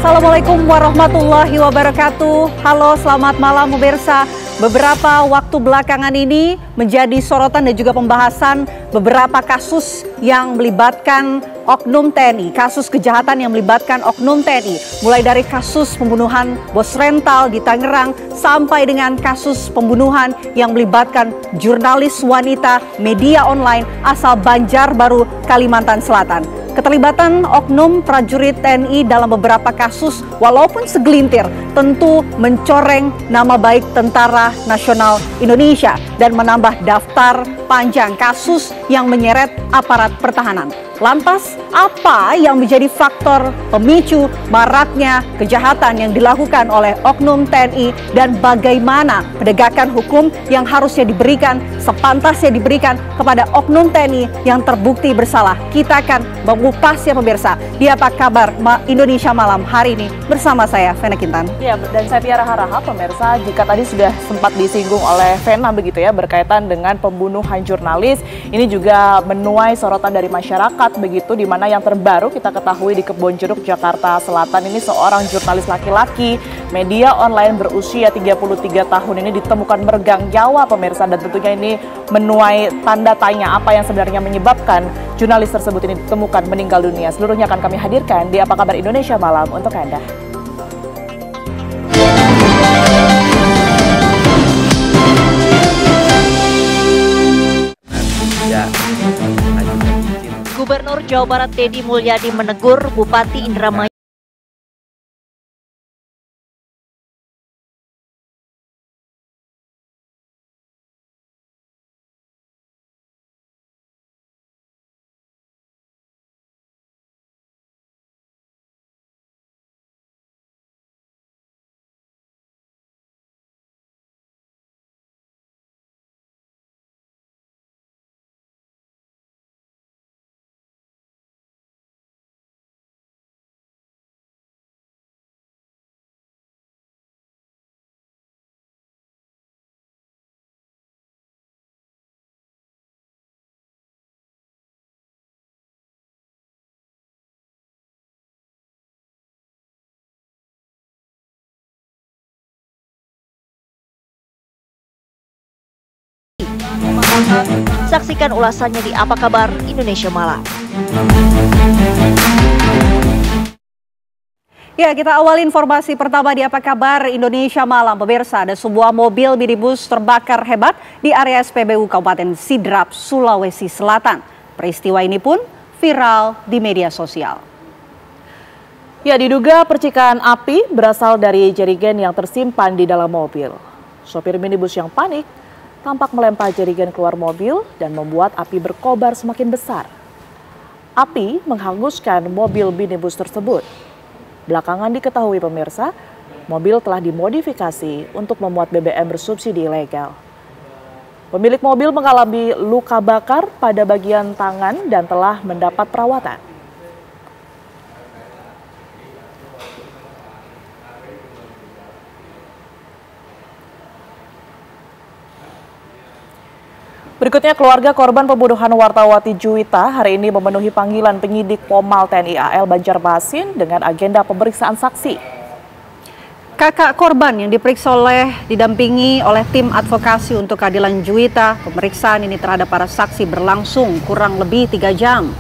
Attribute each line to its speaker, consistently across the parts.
Speaker 1: Assalamualaikum warahmatullahi wabarakatuh. Halo, selamat malam pemirsa. Beberapa waktu belakangan ini menjadi sorotan dan juga pembahasan beberapa kasus yang melibatkan oknum TNI, kasus kejahatan yang melibatkan oknum TNI, mulai dari kasus pembunuhan bos rental di Tangerang sampai dengan kasus pembunuhan yang melibatkan jurnalis wanita media online asal Banjarbaru, Kalimantan Selatan. Keterlibatan oknum prajurit TNI dalam beberapa kasus walaupun segelintir tentu mencoreng nama baik Tentara Nasional Indonesia dan menambah daftar panjang kasus yang menyeret aparat pertahanan. Lantas, apa yang menjadi faktor pemicu maraknya kejahatan yang dilakukan oleh oknum TNI dan bagaimana penegakan hukum yang harusnya diberikan, sepantasnya diberikan kepada oknum TNI yang terbukti bersalah? Kita akan mengupasnya pemirsa di Apa Kabar Indonesia Malam hari ini bersama saya, Vena Kintan.
Speaker 2: Ya, dan saya Tiara Harahap, pemirsa. Jika tadi sudah sempat disinggung oleh Vena begitu ya, berkaitan dengan pembunuhan jurnalis, ini juga menuai sorotan dari masyarakat begitu, di mana yang terbaru kita ketahui di Kebonjeruk, Jakarta Selatan ini seorang jurnalis laki-laki media online berusia 33 tahun ini ditemukan meregang nyawa pemirsa, dan tentunya ini menuai tanda tanya apa yang sebenarnya menyebabkan jurnalis tersebut ini ditemukan meninggal dunia. Seluruhnya akan kami hadirkan di Apa Kabar Indonesia Malam untuk Anda.
Speaker 3: Gubernur Jawa Barat Deddy Mulyadi menegur Bupati Indramayu Saksikan ulasannya di Apa Kabar Indonesia Malam.
Speaker 1: Ya, kita awali informasi pertama di Apa Kabar Indonesia Malam. Pemirsa, ada sebuah mobil minibus terbakar hebat di area SPBU Kabupaten Sidrap, Sulawesi Selatan. Peristiwa ini pun viral di media sosial.
Speaker 2: Ya, diduga percikan api berasal dari jerigen yang tersimpan di dalam mobil. Sopir minibus yang panik tampak melempar jerigen keluar mobil dan membuat api berkobar semakin besar. Api menghanguskan mobil minibus tersebut. Belakangan diketahui pemirsa, mobil telah dimodifikasi untuk memuat BBM bersubsidi ilegal. Pemilik mobil mengalami luka bakar pada bagian tangan dan telah mendapat perawatan. Berikutnya, keluarga korban pembunuhan Wartawati Juwita hari ini memenuhi panggilan penyidik Pomal TNI AL Banjarmasin dengan agenda pemeriksaan saksi.
Speaker 1: Kakak korban yang diperiksa didampingi oleh tim advokasi untuk keadilan Juwita. Pemeriksaan ini terhadap para saksi berlangsung kurang lebih 3 jam.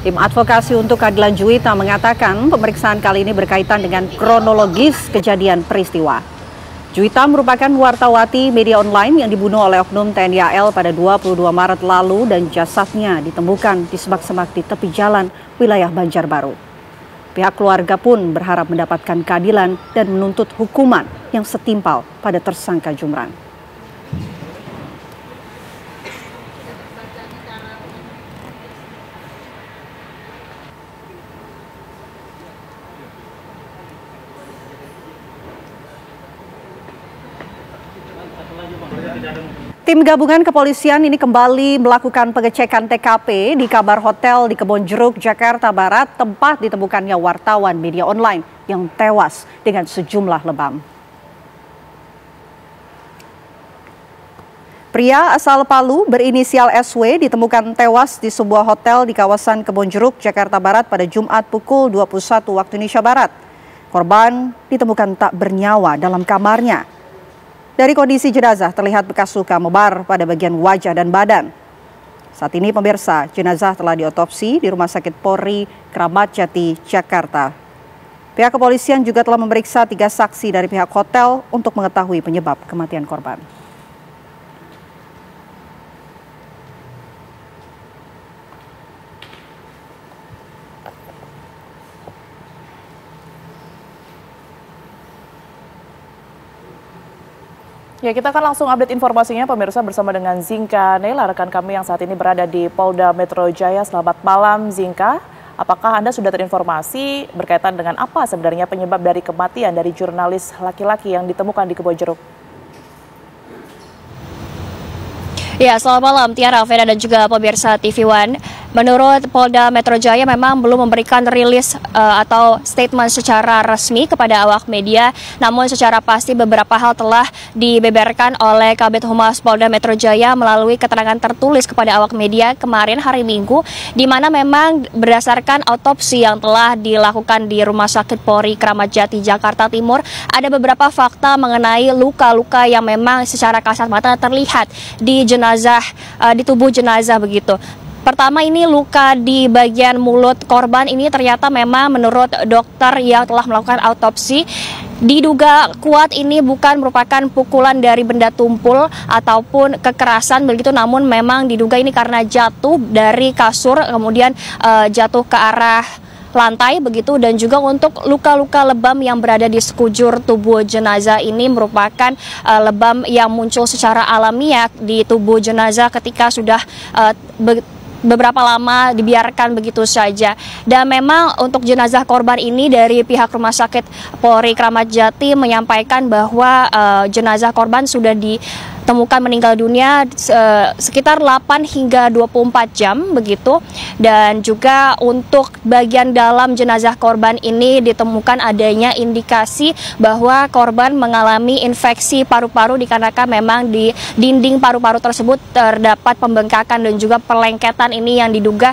Speaker 1: Tim advokasi untuk keadilan Juwita mengatakan pemeriksaan kali ini berkaitan dengan kronologis kejadian peristiwa. Juwita merupakan wartawati media online yang dibunuh oleh oknum TNI AL pada 22 Maret lalu dan jasadnya ditemukan di semak-semak di tepi jalan wilayah Banjarbaru. Pihak keluarga pun berharap mendapatkan keadilan dan menuntut hukuman yang setimpal pada tersangka Jumran. Tim gabungan kepolisian ini kembali melakukan pengecekan TKP di kamar hotel di Kebonjeruk, Jakarta Barat, tempat ditemukannya wartawan media online yang tewas dengan sejumlah lebam. Pria asal Palu berinisial SW ditemukan tewas di sebuah hotel di kawasan Kebonjeruk, Jakarta Barat pada Jumat pukul 21 waktu Indonesia Barat. Korban ditemukan tak bernyawa dalam kamarnya. Dari kondisi jenazah terlihat bekas luka mebar pada bagian wajah dan badan. Saat ini pemirsa, jenazah telah diotopsi di Rumah Sakit Polri Kramat Jati, Jakarta. Pihak kepolisian juga telah memeriksa 3 saksi dari pihak hotel untuk mengetahui penyebab kematian korban.
Speaker 2: Ya, kita akan langsung update informasinya pemirsa bersama dengan Zinka Neila, rekan kami yang saat ini berada di Polda Metro Jaya. Selamat malam Zinka, apakah Anda sudah terinformasi berkaitan dengan apa sebenarnya penyebab dari kematian dari jurnalis laki-laki yang ditemukan di Kebojeruk?
Speaker 4: Ya, selamat malam Tiara, Veda dan juga pemirsa TV One. Menurut Polda Metro Jaya memang belum memberikan rilis atau statement secara resmi kepada awak media, namun secara pasti beberapa hal telah dibeberkan oleh Kabid Humas Polda Metro Jaya melalui keterangan tertulis kepada awak media kemarin hari Minggu, di mana memang berdasarkan autopsi yang telah dilakukan di Rumah Sakit Polri Kramat Jati, Jakarta Timur, ada beberapa fakta mengenai luka-luka yang memang secara kasat mata terlihat di jenazah, di tubuh jenazah begitu. Pertama, ini luka di bagian mulut korban ini ternyata memang menurut dokter yang telah melakukan autopsi diduga kuat ini bukan merupakan pukulan dari benda tumpul ataupun kekerasan begitu, namun memang diduga ini karena jatuh dari kasur kemudian jatuh ke arah lantai begitu. Dan juga untuk luka-luka lebam yang berada di sekujur tubuh jenazah ini merupakan lebam yang muncul secara alamiah di tubuh jenazah ketika sudah beberapa lama dibiarkan begitu saja. Dan memang untuk jenazah korban ini dari pihak Rumah Sakit Polri Kramat Jati menyampaikan bahwa jenazah korban sudah ditemukan meninggal dunia sekitar 8 hingga 24 jam begitu. Dan juga untuk bagian dalam jenazah korban ini ditemukan adanya indikasi bahwa korban mengalami infeksi paru-paru dikarenakan memang di dinding paru-paru tersebut terdapat pembengkakan dan juga perlengketan ini yang diduga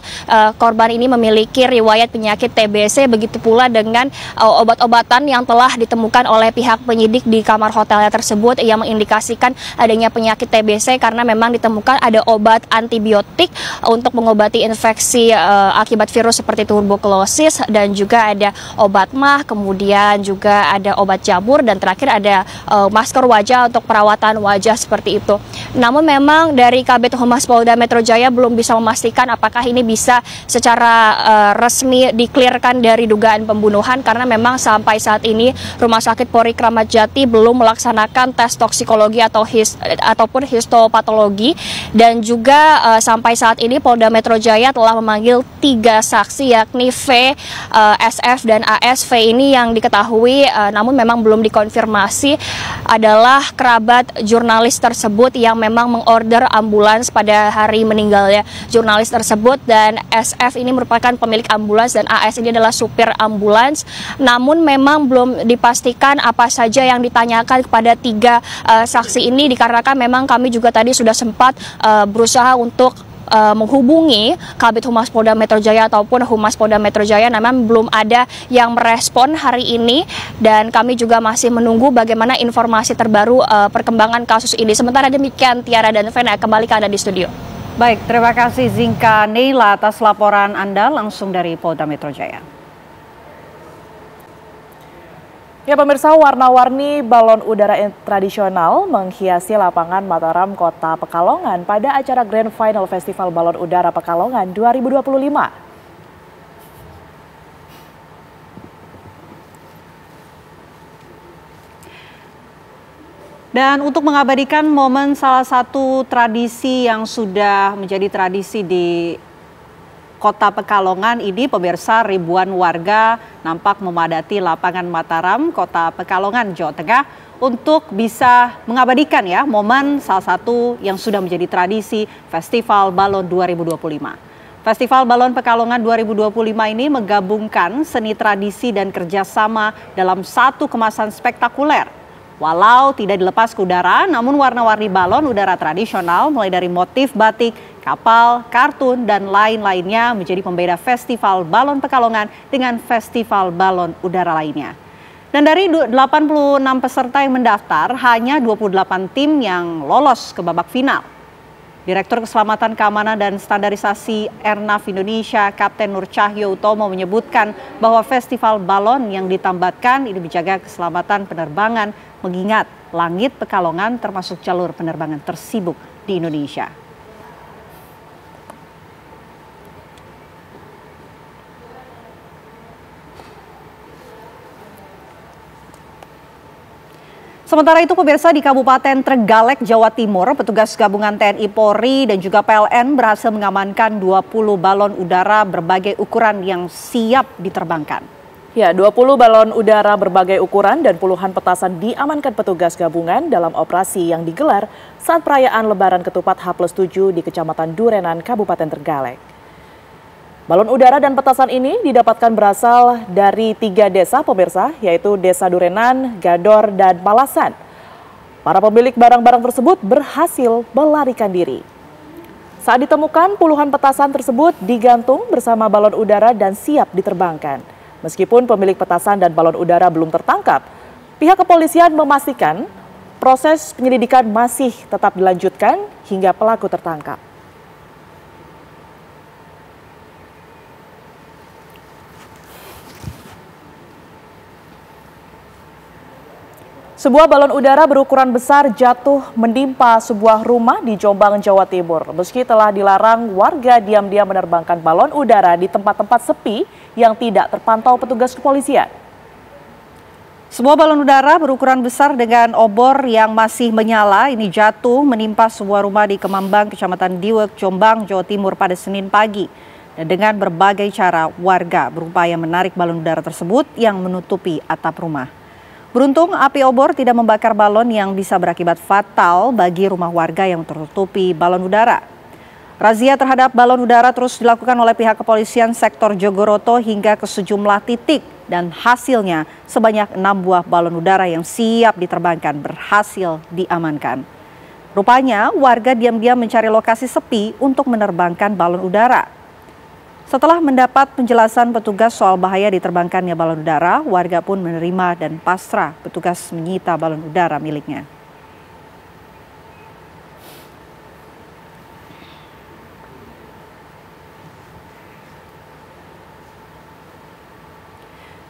Speaker 4: korban ini memiliki riwayat penyakit TBC, begitu pula dengan obat-obatan yang telah ditemukan oleh pihak penyidik di kamar hotelnya tersebut yang mengindikasikan adanya penyakit TBC karena memang ditemukan ada obat antibiotik untuk mengobati infeksi akibat virus seperti tuberkulosis, dan juga ada obat mah, kemudian juga ada obat jamur, dan terakhir ada masker wajah untuk perawatan wajah seperti itu. Namun memang dari Kabid Humas Polda Metro Jaya belum bisa memastikan apakah ini bisa secara resmi diklirkan dari dugaan pembunuhan karena memang sampai saat ini Rumah Sakit Polri Kramat Jati belum melaksanakan tes toksikologi ataupun histopatologi. Dan juga sampai saat ini Polda Metro Jaya telah memanggil 3 saksi yakni V, SF dan AS. V ini yang diketahui namun memang belum dikonfirmasi adalah kerabat jurnalis tersebut yang memang mengorder ambulans pada hari meninggalnya jurnalis tersebut, dan SF ini merupakan pemilik ambulans dan AS ini adalah supir ambulans. Namun memang belum dipastikan apa saja yang ditanyakan kepada 3 saksi ini dikarenakan memang kami juga tadi sudah sempat berusaha untuk menghubungi Kabid Humas Polda Metro Jaya ataupun Humas Polda Metro Jaya, namun belum ada yang merespon hari ini, dan kami juga masih menunggu bagaimana informasi terbaru perkembangan kasus ini. Sementara demikian, Tiara dan Vena, kembali ke Anda di studio.
Speaker 1: Baik, terima kasih Zinka Neila atas laporan Anda langsung dari Polda Metro Jaya.
Speaker 2: Ya pemirsa, warna-warni balon udara tradisional menghiasi lapangan Mataram, Kota Pekalongan pada acara Grand Final Festival Balon Udara Pekalongan 2025.
Speaker 1: Dan untuk mengabadikan momen salah satu tradisi yang sudah menjadi tradisi di Kota Pekalongan ini, pemirsa, ribuan warga nampak memadati lapangan Mataram, Kota Pekalongan, Jawa Tengah untuk bisa mengabadikan ya momen salah satu yang sudah menjadi tradisi Festival Balon 2025. Festival Balon Pekalongan 2025 ini menggabungkan seni tradisi dan kerjasama dalam satu kemasan spektakuler. Walau tidak dilepas ke udara, namun warna-warni balon udara tradisional mulai dari motif batik, kapal, kartun, dan lain-lainnya menjadi pembeda Festival Balon Pekalongan dengan festival balon udara lainnya. Dan dari 86 peserta yang mendaftar, hanya 28 tim yang lolos ke babak final. Direktur Keselamatan, Keamanan, dan Standarisasi Airnav Indonesia, Kapten Nur Cahyo Utomo menyebutkan bahwa festival balon yang ditambatkan ini menjaga keselamatan penerbangan, mengingat langit Pekalongan termasuk jalur penerbangan tersibuk di Indonesia. Sementara itu pemirsa, di Kabupaten Trenggalek, Jawa Timur, petugas gabungan TNI Polri dan juga PLN berhasil mengamankan 20 balon udara berbagai ukuran yang siap diterbangkan.
Speaker 2: Ya, 20 balon udara berbagai ukuran dan puluhan petasan diamankan petugas gabungan dalam operasi yang digelar saat perayaan Lebaran Ketupat H+7 di Kecamatan Durenan, Kabupaten Trenggalek. Balon udara dan petasan ini didapatkan berasal dari 3 desa pemirsa, yaitu Desa Durenan, Gador, dan Palasan. Para pemilik barang-barang tersebut berhasil melarikan diri. Saat ditemukan, puluhan petasan tersebut digantung bersama balon udara dan siap diterbangkan. Meskipun pemilik petasan dan balon udara belum tertangkap, pihak kepolisian memastikan proses penyelidikan masih tetap dilanjutkan hingga pelaku tertangkap. Sebuah balon udara berukuran besar jatuh menimpa sebuah rumah di Jombang, Jawa Timur. Meski telah dilarang, warga diam-diam menerbangkan balon udara di tempat-tempat sepi yang tidak terpantau petugas kepolisian.
Speaker 1: Sebuah balon udara berukuran besar dengan obor yang masih menyala ini jatuh menimpa sebuah rumah di Kemambang, Kecamatan Diwek, Jombang, Jawa Timur pada Senin pagi. Dan dengan berbagai cara, warga berupaya menarik balon udara tersebut yang menutupi atap rumah. Beruntung api obor tidak membakar balon yang bisa berakibat fatal bagi rumah warga yang tertutupi balon udara. Razia terhadap balon udara terus dilakukan oleh pihak kepolisian sektor Jogoroto hingga ke sejumlah titik dan hasilnya sebanyak 6 buah balon udara yang siap diterbangkan berhasil diamankan. Rupanya warga diam-diam mencari lokasi sepi untuk menerbangkan balon udara. Setelah mendapat penjelasan petugas soal bahaya diterbangkannya balon udara, warga pun menerima dan pasrah petugas menyita balon udara miliknya.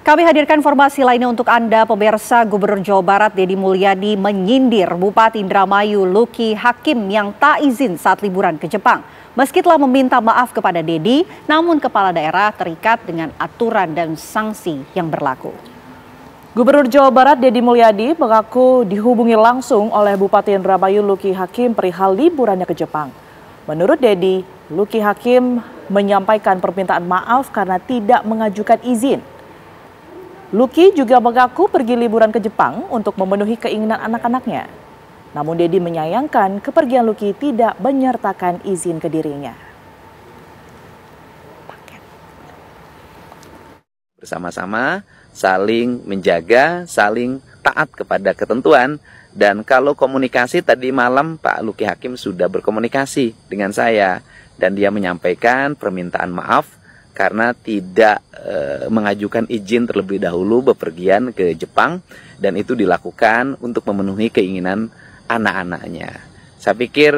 Speaker 1: Kami hadirkan informasi lainnya untuk Anda, pemirsa. Gubernur Jawa Barat Deddy Mulyadi menyindir Bupati Indramayu Luki Hakim yang tak izin saat liburan ke Jepang. Meski telah meminta maaf kepada Deddy, namun kepala daerah terikat dengan aturan dan sanksi yang berlaku.
Speaker 2: Gubernur Jawa Barat Deddy Mulyadi mengaku dihubungi langsung oleh Bupati Indramayu Luki Hakim perihal liburannya ke Jepang. Menurut Deddy, Luki Hakim menyampaikan permintaan maaf karena tidak mengajukan izin. Luki juga mengaku pergi liburan ke Jepang untuk memenuhi keinginan anak-anaknya. Namun Deddy menyayangkan kepergian Luki tidak menyertakan izin ke dirinya.
Speaker 5: Bersama-sama saling menjaga, saling taat kepada ketentuan. Dan kalau komunikasi tadi malam Pak Luki Hakim sudah berkomunikasi dengan saya. Dan dia menyampaikan permintaan maaf karena tidak mengajukan izin terlebih dahulu bepergian ke Jepang. Dan itu dilakukan untuk memenuhi keinginan anak-anaknya. Saya pikir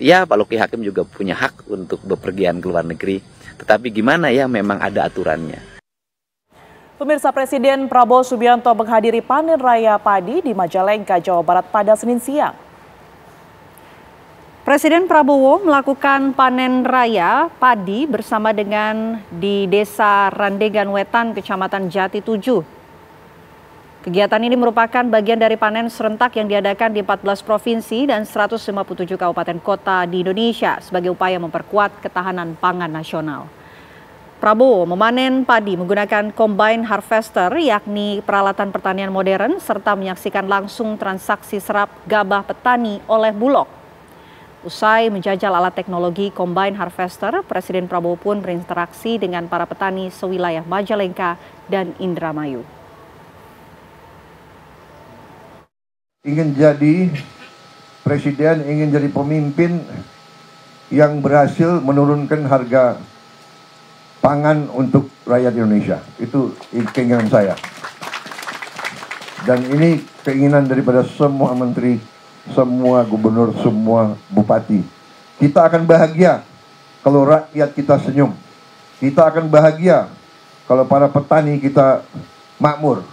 Speaker 5: ya Pak Luki Hakim juga punya hak untuk bepergian ke luar negeri. Tetapi gimana ya, memang ada aturannya.
Speaker 2: Pemirsa, Presiden Prabowo Subianto menghadiri panen raya padi di Majalengka, Jawa Barat pada Senin siang.
Speaker 1: Presiden Prabowo melakukan panen raya padi bersama dengan di Desa Randegan Wetan, Kecamatan Jati 7. Kegiatan ini merupakan bagian dari panen serentak yang diadakan di 14 provinsi dan 157 kabupaten kota di Indonesia sebagai upaya memperkuat ketahanan pangan nasional. Prabowo memanen padi menggunakan combine harvester, yakni peralatan pertanian modern, serta menyaksikan langsung transaksi serap gabah petani oleh Bulog. Usai menjajal alat teknologi combine harvester, Presiden Prabowo pun berinteraksi dengan para petani sewilayah Majalengka dan Indramayu.
Speaker 6: Ingin jadi presiden, ingin jadi pemimpin yang berhasil menurunkan harga pangan untuk rakyat Indonesia. Itu keinginan saya. Dan ini keinginan daripada semua menteri, semua gubernur, semua bupati. Kita akan bahagia kalau rakyat kita senyum. Kita akan bahagia kalau para petani kita makmur.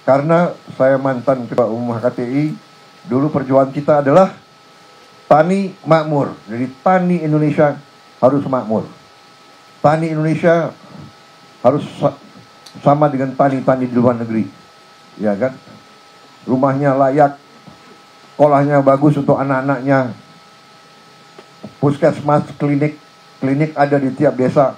Speaker 6: Karena saya mantan Ketua Umum HKTI, dulu perjuangan kita adalah tani makmur. Jadi tani Indonesia harus makmur. Tani Indonesia harus sama dengan tani-tani di luar negeri. Ya kan? Rumahnya layak, sekolahnya bagus untuk anak-anaknya, puskesmas, klinik ada di tiap desa.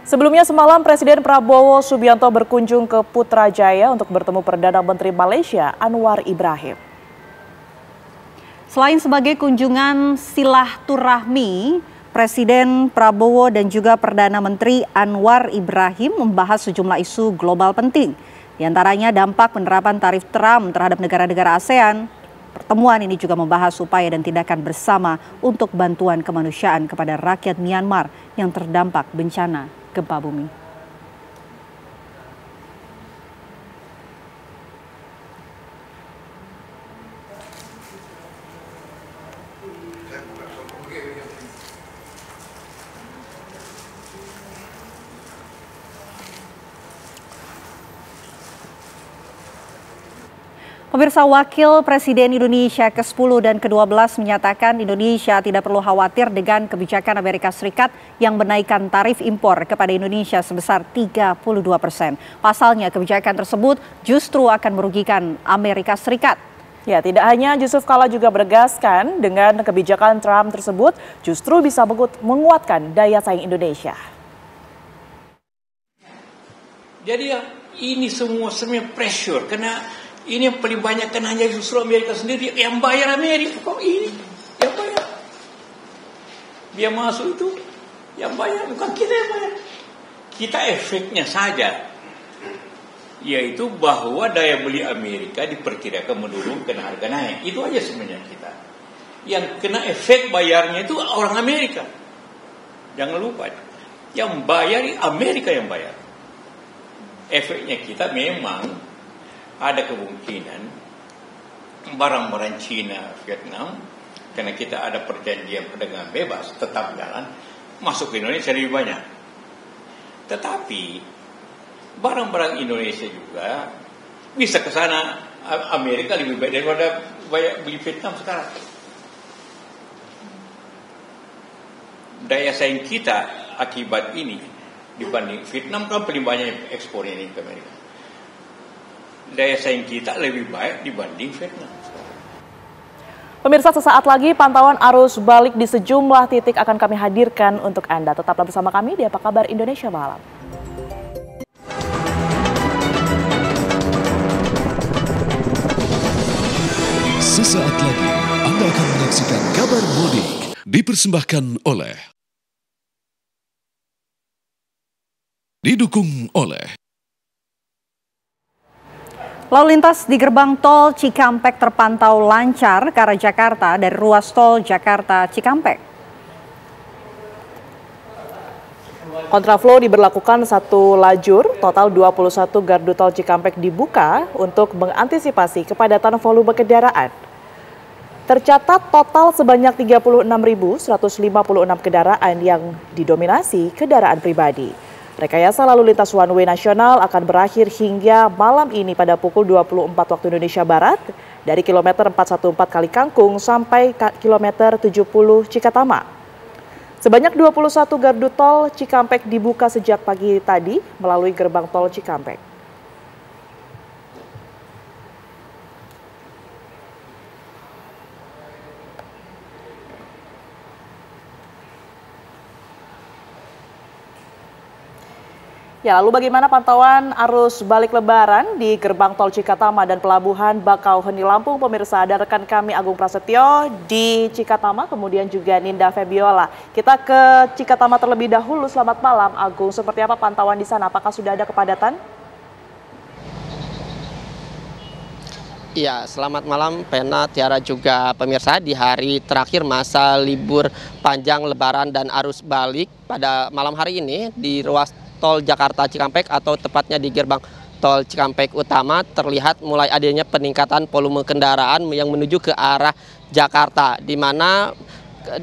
Speaker 2: Sebelumnya semalam Presiden Prabowo Subianto berkunjung ke Putrajaya untuk bertemu Perdana Menteri Malaysia Anwar Ibrahim.
Speaker 1: Selain sebagai kunjungan silaturahmi, Presiden Prabowo dan juga Perdana Menteri Anwar Ibrahim membahas sejumlah isu global penting. Di antaranya dampak penerapan tarif Trump terhadap negara-negara ASEAN. Pertemuan ini juga membahas upaya dan tindakan bersama untuk bantuan kemanusiaan kepada rakyat Myanmar yang terdampak bencana gempa bumi. Pemirsa, Wakil Presiden Indonesia ke-10 dan ke-12 menyatakan Indonesia tidak perlu khawatir dengan kebijakan Amerika Serikat yang menaikkan tarif impor kepada Indonesia sebesar 32%. Pasalnya kebijakan tersebut justru akan merugikan Amerika Serikat.
Speaker 2: Ya, tidak hanya Yusuf Kala juga menegaskan dengan kebijakan Trump tersebut justru bisa menguatkan daya saing Indonesia.
Speaker 7: Jadi ini semua pressure karena ini yang paling banyak kan hanya justru Amerika sendiri yang bayar Amerika. Kok ini yang bayar? Biar masuk itu yang bayar, bukan kita yang bayar. Kita efeknya saja, yaitu bahwa daya beli Amerika diperkirakan menurun karena harga naik. Itu aja sebenarnya kita. Yang kena efek bayarnya itu orang Amerika. Jangan lupa, yang bayar Amerika yang bayar. Efeknya kita memang ada kemungkinan barang-barang Cina, Vietnam, karena kita ada perjanjian perdagangan bebas, tetap jalan, masuk ke Indonesia lebih banyak. Tetapi barang-barang Indonesia juga bisa ke sana Amerika lebih baik daripada beli Vietnam sekarang. Daya saing kita akibat ini dibanding Vietnam kan paling banyak ekspor ini ke Amerika. Daya saing kita lebih baik dibanding Vietnam.
Speaker 2: Pemirsa, sesaat lagi pantauan arus balik di sejumlah titik akan kami hadirkan untuk Anda. Tetaplah bersama kami di Apa Kabar Indonesia Malam.
Speaker 8: Sesaat lagi Anda akan menyaksikan Kabar Mudik dipersembahkan oleh, didukung oleh
Speaker 1: Lalu lintas di gerbang tol Cikampek terpantau lancar ke arah Jakarta dari ruas tol Jakarta Cikampek.
Speaker 2: Kontraflow diberlakukan satu lajur, total 21 gardu tol Cikampek dibuka untuk mengantisipasi kepadatan volume kendaraan. Tercatat total sebanyak 36.156 kendaraan yang didominasi kendaraan pribadi. Rekayasa lalu lintas one way nasional akan berakhir hingga malam ini pada pukul 24 waktu Indonesia Barat dari kilometer 414 Kali Kangkung sampai kilometer 70 Cikatama. Sebanyak 21 gardu tol Cikampek dibuka sejak pagi tadi melalui gerbang tol Cikampek. Ya, lalu bagaimana pantauan arus balik Lebaran di gerbang tol Cikatama dan pelabuhan Bakauheni Lampung? Pemirsa, ada rekan kami Agung Prasetyo di Cikatama, kemudian juga Ninda Febiola. Kita ke Cikatama terlebih dahulu. Selamat malam, Agung. Seperti apa pantauan di sana? Apakah sudah ada kepadatan?
Speaker 9: Iya, selamat malam Pena, Tiara juga pemirsa. Di hari terakhir masa libur panjang Lebaran dan arus balik pada malam hari ini di ruas tol Jakarta Cikampek atau tepatnya di gerbang Tol Cikampek Utama terlihat mulai adanya peningkatan volume kendaraan yang menuju ke arah Jakarta, di mana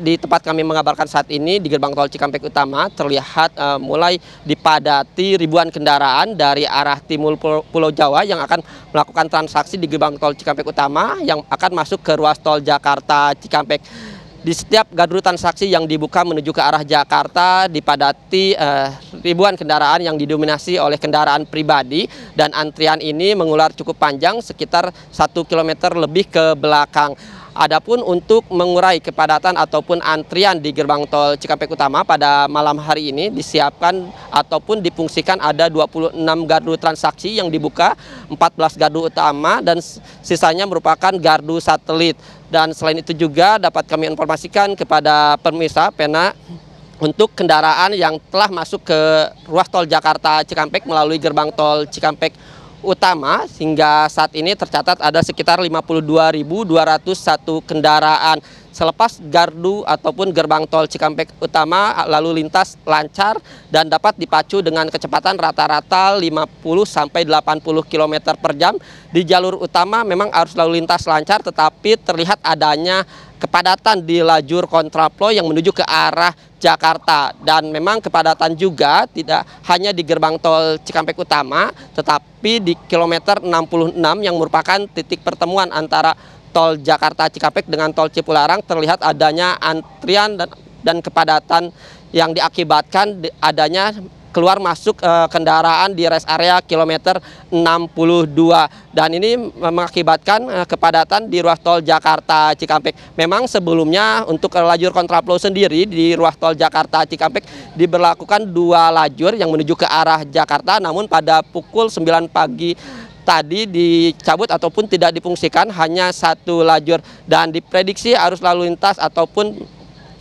Speaker 9: di tempat kami mengabarkan saat ini di gerbang tol Cikampek Utama terlihat mulai dipadati ribuan kendaraan dari arah timur Pulau Jawa yang akan melakukan transaksi di gerbang tol Cikampek Utama yang akan masuk ke ruas tol Jakarta Cikampek. Di setiap gardu transaksi yang dibuka menuju ke arah Jakarta dipadati ribuan kendaraan yang didominasi oleh kendaraan pribadi, dan antrian ini mengular cukup panjang sekitar 1 km lebih ke belakang. Adapun untuk mengurai kepadatan ataupun antrian di gerbang tol Cikampek Utama pada malam hari ini disiapkan ataupun difungsikan ada 26 gardu transaksi yang dibuka, 14 gardu utama dan sisanya merupakan gardu satelit. Dan selain itu juga dapat kami informasikan kepada pemirsa pena untuk kendaraan yang telah masuk ke ruas tol Jakarta Cikampek melalui gerbang tol Cikampek Utama hingga saat ini tercatat ada sekitar 52.201 kendaraan. Selepas gardu ataupun gerbang tol Cikampek Utama lalu lintas lancar dan dapat dipacu dengan kecepatan rata-rata 50 sampai 80 km per jam. Di jalur utama memang arus lalu lintas lancar, tetapi terlihat adanya kepadatan di lajur kontraflow yang menuju ke arah Jakarta, dan memang kepadatan juga tidak hanya di gerbang tol Cikampek Utama tetapi di kilometer 66 yang merupakan titik pertemuan antara tol Jakarta Cikampek dengan tol Cipularang terlihat adanya antrian dan kepadatan yang diakibatkan adanya keluar masuk kendaraan di rest area kilometer 62, dan ini mengakibatkan kepadatan di ruas tol Jakarta Cikampek. Memang sebelumnya untuk lajur kontraflow sendiri di ruas tol Jakarta Cikampek diberlakukan 2 lajur yang menuju ke arah Jakarta, namun pada pukul 9 pagi tadi dicabut ataupun tidak difungsikan hanya 1 lajur, dan diprediksi arus lalu lintas ataupun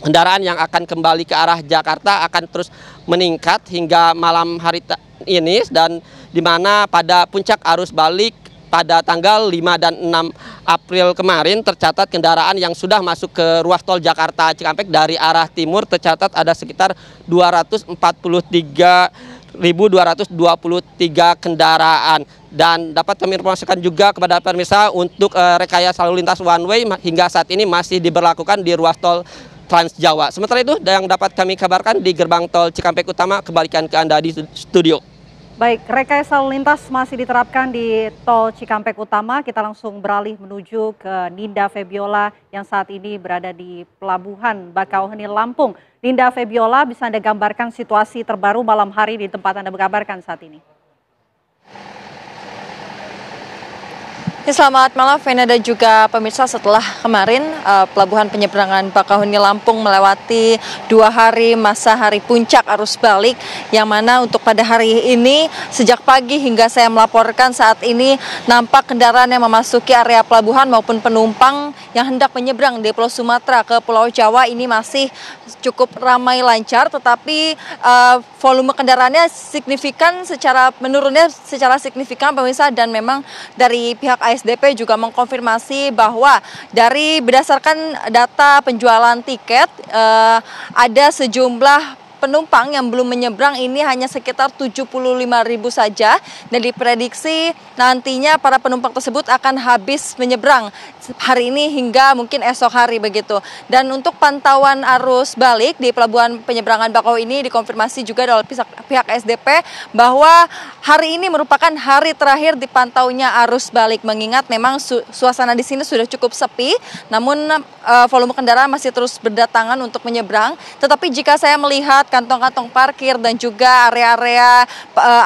Speaker 9: kendaraan yang akan kembali ke arah Jakarta akan terus meningkat hingga malam hari ini, dan di mana pada puncak arus balik pada tanggal 5 dan 6 April kemarin tercatat kendaraan yang sudah masuk ke ruas tol Jakarta Cikampek dari arah timur tercatat ada sekitar 243.223 kendaraan. Dan dapat kami informasikan juga kepada pemirsa untuk rekayasa lalu lintas one way hingga saat ini masih diberlakukan di ruas tol Trans Jawa. Sementara itu yang dapat kami kabarkan di gerbang tol Cikampek Utama, kembalikan ke Anda di studio.
Speaker 1: Baik, rekayasa lalu lintas masih diterapkan di tol Cikampek Utama. Kita langsung beralih menuju ke Ninda Febiola yang saat ini berada di Pelabuhan Bakauheni, Lampung. Ninda Febiola, bisa Anda gambarkan situasi terbaru malam hari di tempat Anda mengabarkan saat ini?
Speaker 10: Selamat malam Vena dan juga pemirsa. Setelah kemarin Pelabuhan Penyeberangan Bakauheni Lampung melewati 2 hari masa hari puncak arus balik, yang mana untuk pada hari ini sejak pagi hingga saya melaporkan saat ini nampak kendaraan yang memasuki area pelabuhan maupun penumpang yang hendak menyeberang dari Pulau Sumatera ke Pulau Jawa ini masih cukup ramai lancar, tetapi volume kendaraannya signifikan menurunnya secara signifikan pemirsa, dan memang dari pihak ASDP juga mengkonfirmasi bahwa berdasarkan data penjualan tiket ada sejumlah penumpang yang belum menyeberang ini hanya sekitar 75.000 saja, dan diprediksi nantinya para penumpang tersebut akan habis menyeberang hari ini hingga mungkin esok hari begitu. Dan untuk pantauan arus balik di Pelabuhan Penyeberangan Bakau ini dikonfirmasi juga oleh pihak SDP bahwa hari ini merupakan hari terakhir dipantaunya arus balik, mengingat memang suasana di sini sudah cukup sepi, namun volume kendaraan masih terus berdatangan untuk menyeberang. Tetapi jika saya melihat kantong-kantong parkir dan juga area-area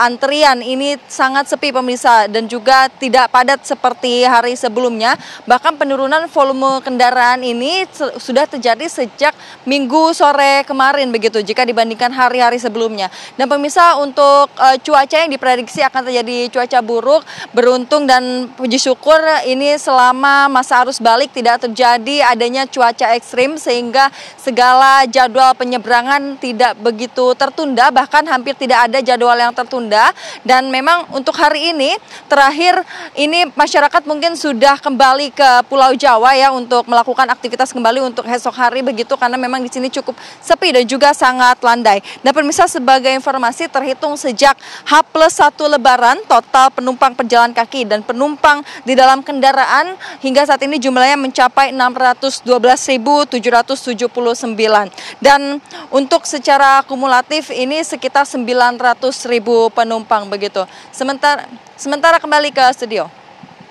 Speaker 10: antrian ini sangat sepi pemirsa, dan juga tidak padat seperti hari sebelumnya. Bahkan penurunan volume kendaraan ini sudah terjadi sejak Minggu sore kemarin begitu jika dibandingkan hari-hari sebelumnya. Dan pemirsa, untuk cuaca yang diprediksi akan terjadi cuaca buruk, beruntung dan puji syukur ini selama masa arus balik tidak terjadi adanya cuaca ekstrim, sehingga segala jadwal penyeberangan tidak tidak begitu tertunda, bahkan hampir tidak ada jadwal yang tertunda. Dan memang untuk hari ini terakhir ini masyarakat mungkin sudah kembali ke Pulau Jawa ya untuk melakukan aktivitas kembali untuk esok hari begitu, karena memang di sini cukup sepi dan juga sangat landai. Dan pemirsa, sebagai informasi, terhitung sejak H+1 Lebaran, total penumpang pejalan kaki dan penumpang di dalam kendaraan hingga saat ini jumlahnya mencapai 612.779. Dan untuk secara kumulatif ini sekitar 900.000 penumpang begitu. Sementara kembali ke studio.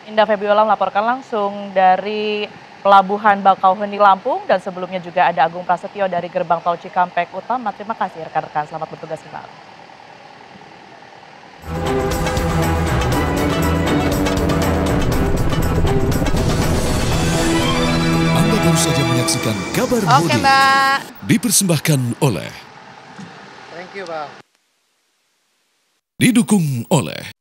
Speaker 2: Indah Febiola melaporkan langsung dari Pelabuhan Bakauheni Lampung, dan sebelumnya juga ada Agung Prasetyo dari Gerbang Tol Cikampek Utama. Terima kasih rekan-rekan, selamat bertugas kembali.
Speaker 8: Anda baru saja menyaksikan kabar mudik dipersembahkan oleh didukung oleh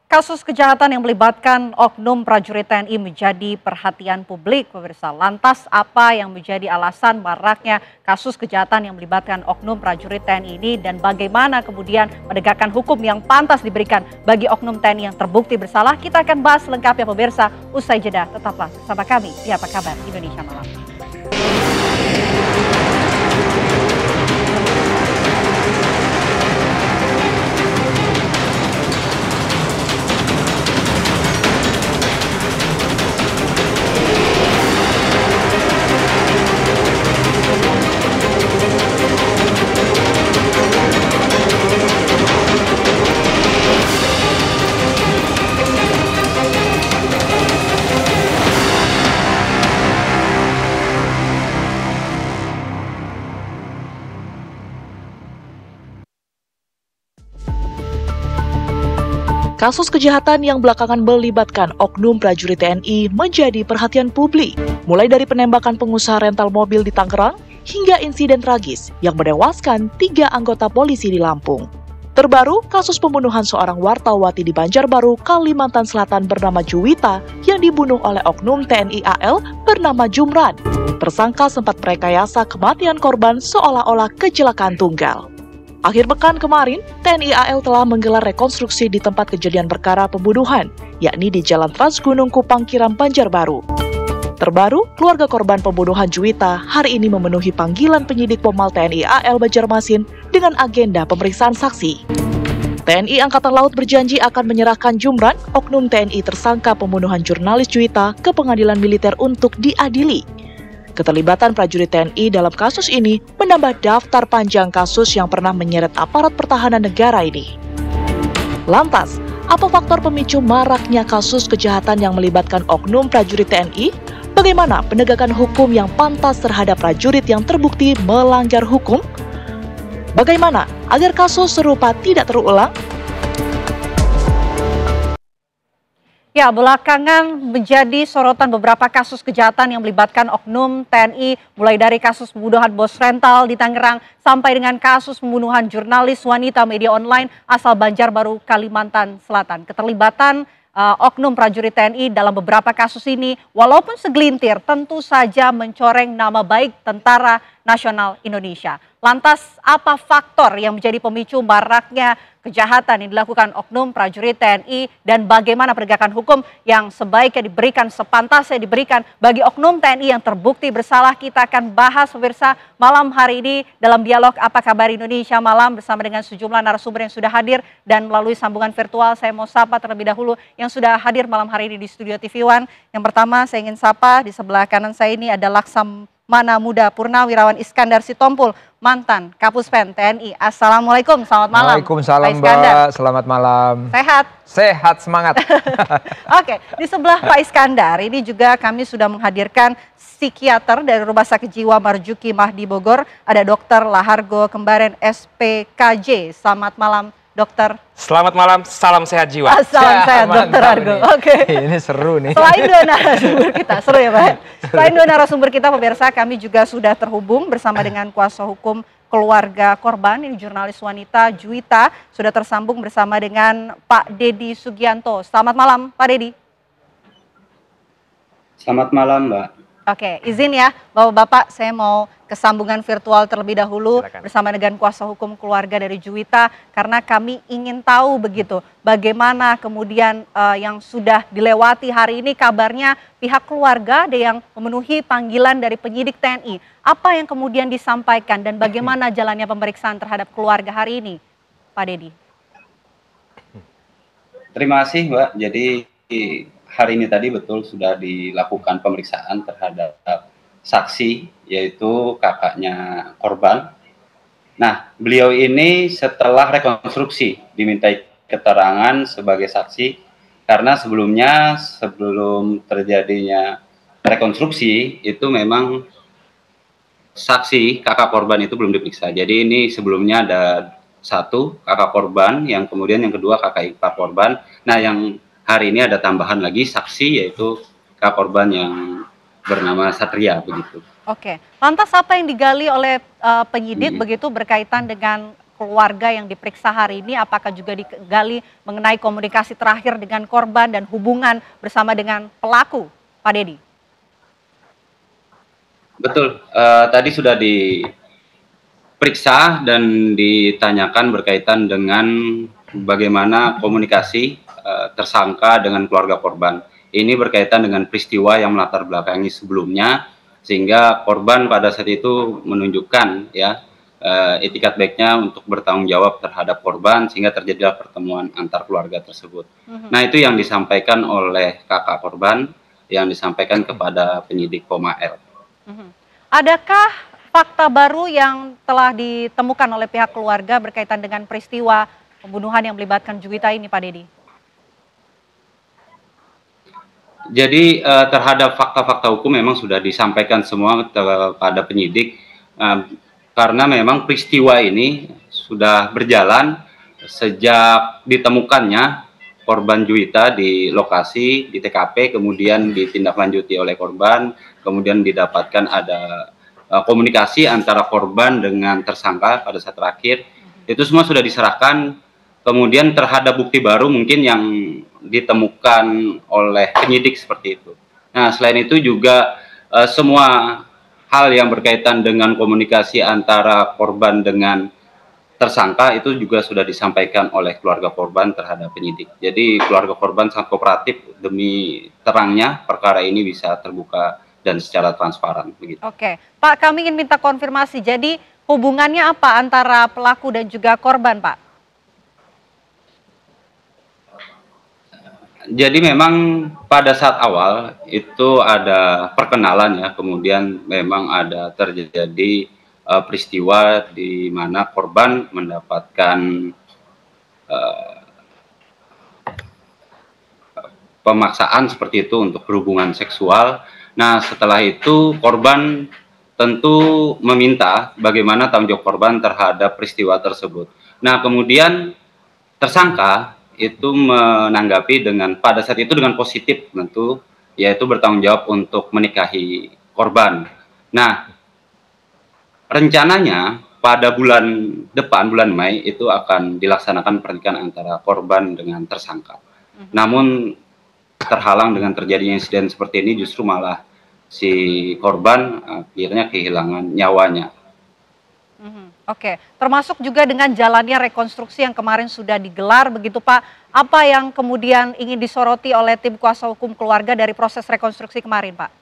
Speaker 1: Kasus kejahatan yang melibatkan oknum prajurit TNI menjadi perhatian publik, pemirsa. Lantas apa yang menjadi alasan maraknya kasus kejahatan yang melibatkan oknum prajurit TNI ini, dan bagaimana kemudian menegakkan hukum yang pantas diberikan bagi oknum TNI yang terbukti bersalah? Kita akan bahas lengkapnya, pemirsa, usai jeda. Tetaplah bersama kami di Apa Kabar Indonesia Malam.
Speaker 2: Kasus kejahatan yang belakangan melibatkan oknum prajurit TNI menjadi perhatian publik. Mulai dari penembakan pengusaha rental mobil di Tangerang hingga insiden tragis yang menewaskan 3 anggota polisi di Lampung. Terbaru, kasus pembunuhan seorang wartawati di Banjarbaru, Kalimantan Selatan bernama Juwita yang dibunuh oleh oknum TNI AL bernama Jumran. Tersangka sempat merekayasa kematian korban seolah-olah kecelakaan tunggal. Akhir pekan kemarin, TNI AL telah menggelar rekonstruksi di tempat kejadian perkara pembunuhan, yakni di Jalan Trans Gunung Kupang Kiram, Banjarbaru. Terbaru, keluarga korban pembunuhan Juwita hari ini memenuhi panggilan penyidik Pomal TNI AL Banjarmasin dengan agenda pemeriksaan saksi. TNI Angkatan Laut berjanji akan menyerahkan Jumran, oknum TNI tersangka pembunuhan jurnalis Juwita, ke pengadilan militer untuk diadili. Keterlibatan prajurit TNI dalam kasus ini menambah daftar panjang kasus yang pernah menyeret aparat pertahanan negara ini. Lantas, apa faktor pemicu maraknya kasus kejahatan yang melibatkan oknum prajurit TNI? Bagaimana penegakan hukum yang pantas terhadap prajurit yang terbukti melanggar hukum? Bagaimana agar kasus serupa tidak terulang?
Speaker 1: Ya, belakangan menjadi sorotan beberapa kasus kejahatan yang melibatkan oknum TNI, mulai dari kasus pembunuhan bos rental di Tangerang sampai dengan kasus pembunuhan jurnalis wanita media online asal Banjarbaru, Kalimantan Selatan. Keterlibatan oknum prajurit TNI dalam beberapa kasus ini, walaupun segelintir, tentu saja mencoreng nama baik Tentara Nasional Indonesia. Lantas, apa faktor yang menjadi pemicu maraknya kejahatan yang dilakukan oknum prajurit TNI, dan bagaimana penegakan hukum yang sebaiknya diberikan, sepantasnya diberikan bagi oknum TNI yang terbukti bersalah? Kita akan bahas, pemirsa, malam hari ini dalam dialog Apa Kabar Indonesia Malam bersama dengan sejumlah narasumber yang sudah hadir, dan melalui sambungan virtual saya mau sapa terlebih dahulu yang sudah hadir malam hari ini di studio TV One. Yang pertama saya ingin sapa, di sebelah kanan saya ini ada Laksamana Muda Purnawirawan Iskandar Sitompul, mantan Kapuspen TNI. Assalamualaikum, selamat malam.
Speaker 11: Waalaikumsalam Mbak, selamat malam.
Speaker 1: Sehat?
Speaker 11: Sehat, semangat.
Speaker 1: Oke, di sebelah Pak Iskandar ini juga kami sudah menghadirkan psikiater dari Rumah Sakit Jiwa Marjuki Mahdi Bogor, ada Dr. Lahargo Kembaren SPKJ. Selamat malam, Dokter.
Speaker 12: Selamat malam, salam sehat jiwa.
Speaker 1: Salam sehat, Dokter Argo. Oke.
Speaker 11: Ini seru nih.
Speaker 1: Selain dua narasumber kita, seru ya Pak. Selain dua narasumber kita, pemirsa, kami juga sudah terhubung bersama dengan kuasa hukum keluarga korban, ini jurnalis wanita Juwita, sudah tersambung bersama dengan Pak Dedi Sugianto. Selamat malam, Pak Dedi.
Speaker 13: Selamat malam, Mbak.
Speaker 1: Oke, izin ya Bapak-Bapak, saya mau kesambungan virtual terlebih dahulu bersama dengan kuasa hukum keluarga dari Juwita karena kami ingin tahu begitu bagaimana kemudian yang sudah dilewati hari ini, kabarnya pihak keluarga ada yang memenuhi panggilan dari penyidik TNI. Apa yang kemudian disampaikan dan bagaimana jalannya pemeriksaan terhadap keluarga hari ini, Pak Dedi?
Speaker 13: Terima kasih Mbak, jadi hari ini tadi betul sudah dilakukan pemeriksaan terhadap saksi, yaitu kakaknya korban. Nah, beliau ini setelah rekonstruksi dimintai keterangan sebagai saksi, karena sebelum terjadinya rekonstruksi, itu memang saksi kakak korban itu belum diperiksa. Jadi ini sebelumnya ada satu kakak korban, yang kemudian yang kedua kakak ipar korban. Nah, yang hari ini ada tambahan lagi saksi, yaitu kakak korban yang bernama Satria begitu.
Speaker 1: Oke, lantas apa yang digali oleh penyidik begitu berkaitan dengan keluarga yang diperiksa hari ini? Apakah juga digali mengenai komunikasi terakhir dengan korban dan hubungan bersama dengan pelaku, Pak Dedi?
Speaker 13: Betul, tadi sudah diperiksa dan ditanyakan berkaitan dengan bagaimana komunikasi tersangka dengan keluarga korban. Ini berkaitan dengan peristiwa yang melatar belakangi sebelumnya, sehingga korban pada saat itu menunjukkan ya etikat baiknya untuk bertanggung jawab terhadap korban, sehingga terjadilah pertemuan antar keluarga tersebut. Nah, itu yang disampaikan oleh kakak korban, yang disampaikan kepada penyidik Poma L.
Speaker 1: Adakah fakta baru yang telah ditemukan oleh pihak keluarga berkaitan dengan peristiwa pembunuhan yang melibatkan Juwita ini, Pak Dedi?
Speaker 13: Jadi terhadap fakta-fakta hukum memang sudah disampaikan semua kepada penyidik, karena memang peristiwa ini sudah berjalan sejak ditemukannya korban Juwita di lokasi, di TKP, kemudian ditindaklanjuti oleh korban, kemudian didapatkan ada komunikasi antara korban dengan tersangka pada saat terakhir. Itu semua sudah diserahkan. Kemudian terhadap bukti baru mungkin yang ditemukan oleh penyidik seperti itu. Nah, selain itu juga semua hal yang berkaitan dengan komunikasi antara korban dengan tersangka itu juga sudah disampaikan oleh keluarga korban terhadap penyidik. Jadi keluarga korban sangat kooperatif demi terangnya perkara ini bisa terbuka dan secara transparan begitu.
Speaker 1: Oke, Pak, kami ingin minta konfirmasi. Jadi hubungannya apa antara pelaku dan juga korban, Pak?
Speaker 13: Jadi memang pada saat awal itu ada perkenalan ya, kemudian memang ada terjadi peristiwa di mana korban mendapatkan pemaksaan seperti itu untuk berhubungan seksual. Nah, setelah itu korban tentu meminta bagaimana tanggung jawab korban terhadap peristiwa tersebut. Nah, kemudian tersangka itu menanggapi pada saat itu dengan positif tentu, yaitu bertanggung jawab untuk menikahi korban. Nah, rencananya pada bulan depan, bulan Mei, itu akan dilaksanakan pernikahan antara korban dengan tersangka. Namun terhalang dengan terjadinya insiden seperti ini, justru malah si korban akhirnya kehilangan nyawanya.
Speaker 1: Oke, termasuk juga dengan jalannya rekonstruksi yang kemarin sudah digelar begitu Pak. Apa yang kemudian ingin disoroti oleh tim kuasa hukum keluarga dari proses rekonstruksi kemarin, Pak?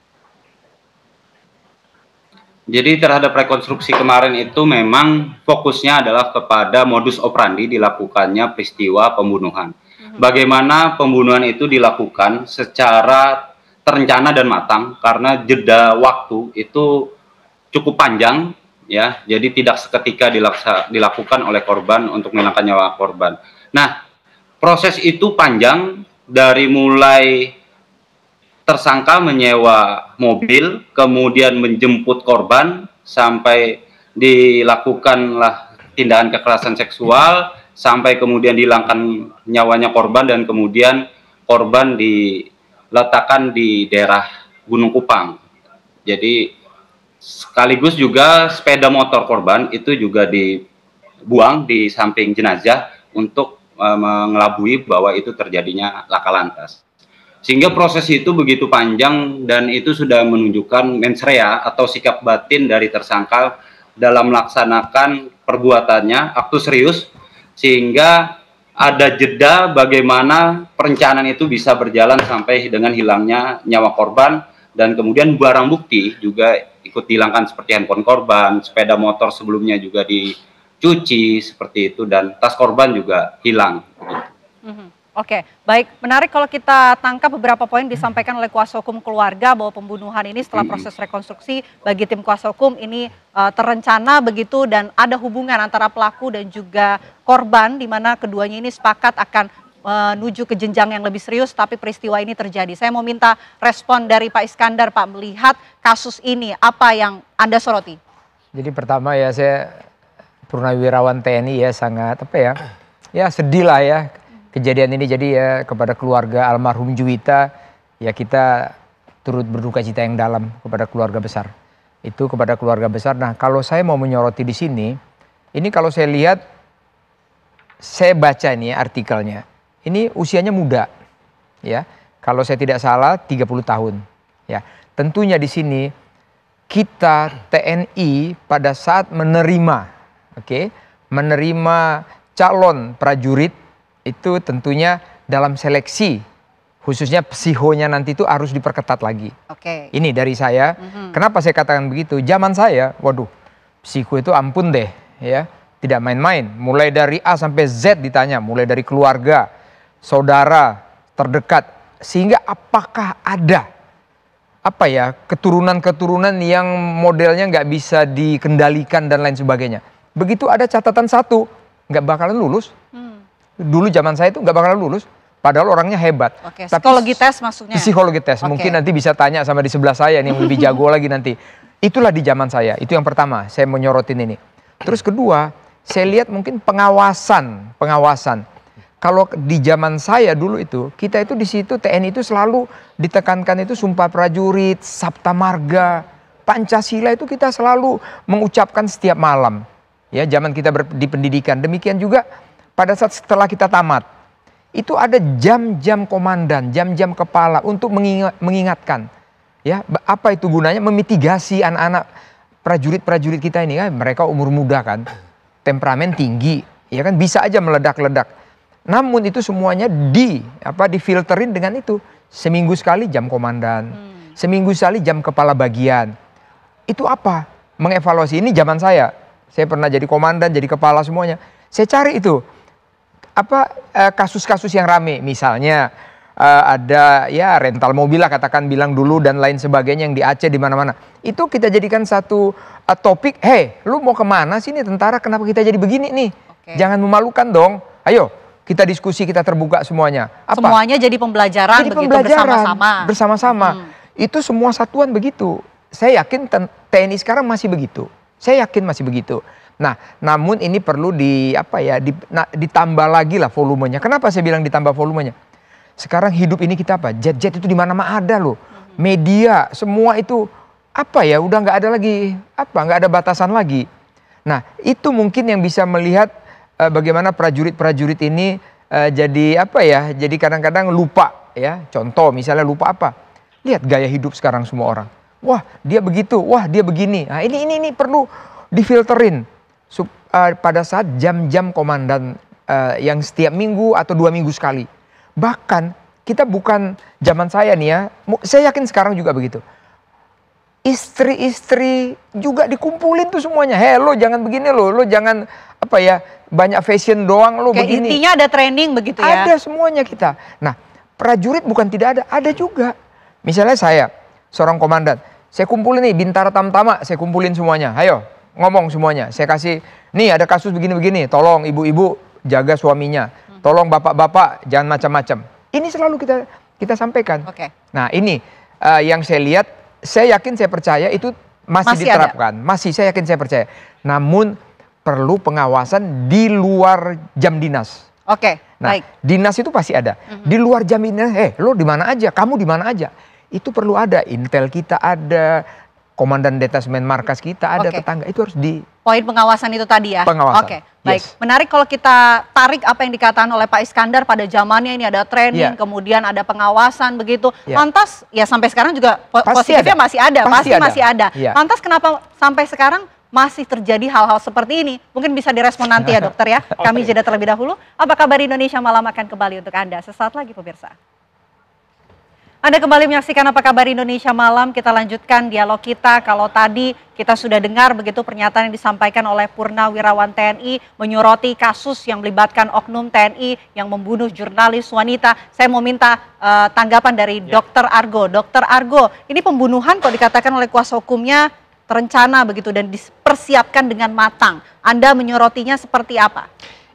Speaker 13: Jadi terhadap rekonstruksi kemarin itu memang fokusnya adalah kepada modus operandi dilakukannya peristiwa pembunuhan. Bagaimana pembunuhan itu dilakukan secara terencana dan matang, karena jeda waktu itu cukup panjang. Ya, jadi tidak seketika dilakukan oleh korban untuk menghilangkan nyawa korban. Nah, proses itu panjang dari mulai tersangka menyewa mobil, kemudian menjemput korban, sampai dilakukanlah tindakan kekerasan seksual, sampai kemudian dihilangkan nyawanya korban, dan kemudian korban diletakkan di daerah Gunung Kupang. Jadi sekaligus juga sepeda motor korban itu juga dibuang di samping jenazah untuk mengelabui bahwa itu terjadinya laka lantas. Sehingga proses itu begitu panjang dan itu sudah menunjukkan mens rea atau sikap batin dari tersangka dalam melaksanakan perbuatannya, aktu serius, sehingga ada jeda bagaimana perencanaan itu bisa berjalan sampai dengan hilangnya nyawa korban, dan kemudian barang bukti juga ikut dihilangkan seperti handphone korban, sepeda motor sebelumnya juga dicuci seperti itu, dan tas korban juga hilang.
Speaker 1: Oke, baik. Menarik kalau kita tangkap beberapa poin disampaikan oleh kuasa hukum keluarga bahwa pembunuhan ini setelah proses rekonstruksi bagi tim kuasa hukum ini terencana begitu dan ada hubungan antara pelaku dan juga korban di mana keduanya ini sepakat akan menuju ke jenjang yang lebih serius tapi peristiwa ini terjadi. Saya mau minta respon dari Pak Iskandar, Pak, melihat kasus ini apa yang Anda soroti?
Speaker 11: Jadi pertama ya, saya purnawirawan TNI ya, sangat ya sedih lah ya kejadian ini. Jadi ya kepada keluarga almarhum Juwita ya kita turut berduka cita yang dalam kepada keluarga besar. Itu kepada keluarga besar. Nah, kalau saya mau menyoroti di sini, ini kalau saya lihat, saya baca ini ya, artikelnya. Ini usianya muda ya. Kalau saya tidak salah 30 tahun ya. Tentunya di sini kita TNI pada saat menerima menerima calon prajurit itu tentunya dalam seleksi, khususnya psikonya nanti itu harus diperketat lagi. Ini dari saya. Kenapa saya katakan begitu? Zaman saya, waduh, psiko itu ampun deh, ya, tidak main-main. Mulai dari A sampai Z ditanya, mulai dari keluarga, saudara terdekat, sehingga apakah ada keturunan-keturunan yang modelnya nggak bisa dikendalikan dan lain sebagainya. Begitu ada catatan satu, nggak bakalan lulus. Dulu zaman saya itu nggak bakalan lulus, padahal orangnya hebat.
Speaker 1: Psikologi tes maksudnya? Psikologi
Speaker 11: tes, mungkin nanti bisa tanya sama di sebelah saya nih yang lebih jago lagi nanti. Itulah di zaman saya, itu yang pertama saya mau nyorotin ini. Terus kedua, saya lihat mungkin pengawasan. Kalau di zaman saya dulu itu, kita itu di situ TNI itu selalu ditekankan itu Sumpah Prajurit, Sabta Marga, Pancasila itu kita selalu mengucapkan setiap malam. Ya, zaman kita di pendidikan. Demikian juga pada saat setelah kita tamat, itu ada jam-jam komandan, jam-jam kepala untuk mengingatkan. Ya, apa itu gunanya? Memitigasi anak-anak prajurit-prajurit kita ini kan, mereka umur muda kan, temperamen tinggi, ya kan, bisa aja meledak-ledak. Namun itu semuanya difilterin dengan itu. Seminggu sekali jam komandan, seminggu sekali jam kepala bagian. Itu apa? Mengevaluasi. Ini zaman saya pernah jadi komandan, jadi kepala semuanya. Saya cari itu. Kasus-kasus yang rame, misalnya ada ya rental mobil lah katakan bilang dulu dan lain sebagainya yang di Aceh di mana-mana. Itu kita jadikan satu topik, lu mau kemana sih nih tentara, kenapa kita jadi begini nih? Jangan memalukan dong, ayo kita diskusi, kita terbuka semuanya.
Speaker 1: Semuanya jadi pembelajaran,
Speaker 11: bersama-sama. Itu semua satuan begitu. Saya yakin TNI sekarang masih begitu. Saya yakin masih begitu. Nah, namun ini perlu ditambah lagi lah volumenya. Kenapa saya bilang ditambah volumenya? Sekarang hidup ini kita jet-jet itu di mana-mana ada loh. Media, semua itu udah nggak ada lagi, nggak ada batasan lagi. Nah, itu mungkin yang bisa melihat bagaimana prajurit-prajurit ini jadi kadang-kadang lupa ya. Contoh misalnya lupa apa? Lihat gaya hidup sekarang semua orang. Wah, dia begitu, wah dia begini. Nah, ini perlu difilterin. Pada saat jam-jam komandan yang setiap minggu atau 2 minggu sekali. Bahkan kita bukan zaman saya nih ya, saya yakin sekarang juga begitu. Istri-istri juga dikumpulin tuh semuanya. Lo jangan begini lo jangan banyak fashion doang lo begini.
Speaker 1: Intinya ada training begitu ya?
Speaker 11: Ada semuanya kita. Nah, prajurit bukan tidak ada juga. Misalnya saya, seorang komandan, saya kumpulin nih Bintara Tamtama, saya kumpulin semuanya. Ayo ngomong semuanya, saya kasih, nih ada kasus begini-begini, tolong ibu-ibu jaga suaminya, tolong bapak-bapak jangan macam-macam. Ini selalu kita sampaikan. Nah ini yang saya lihat, saya yakin, saya percaya itu masih diterapkan. Saya yakin, saya percaya. Namun perlu pengawasan di luar jam dinas. Nah, dinas itu pasti ada. Di luar jam dinas, lo di mana aja, kamu di mana aja. Itu perlu ada, intel kita ada, komandan detasmen markas kita, ada tetangga, itu harus di...
Speaker 1: Poin pengawasan itu tadi ya?
Speaker 11: Pengawasan.
Speaker 1: Oke, baik. Menarik kalau kita tarik apa yang dikatakan oleh Pak Iskandar pada zamannya ini ada training, kemudian ada pengawasan begitu. Lantas ya sampai sekarang juga positifnya masih ada, masih ada. Lantas kenapa sampai sekarang masih terjadi hal-hal seperti ini? Mungkin bisa direspon nanti ya dokter ya. Kami jeda terlebih dahulu. Apa kabar Indonesia Malam akan kembali untuk Anda sesaat lagi pemirsa. Anda kembali menyaksikan Apa Kabar Indonesia Malam. Kita lanjutkan dialog kita. Kalau tadi kita sudah dengar begitu pernyataan yang disampaikan oleh Purnawirawan TNI menyoroti kasus yang melibatkan oknum TNI yang membunuh jurnalis wanita. Saya mau minta tanggapan dari Dr. Argo. Dr. Argo, ini pembunuhan kok dikatakan oleh kuasa hukumnya terencana begitu dan dipersiapkan dengan matang. Anda menyorotinya seperti apa?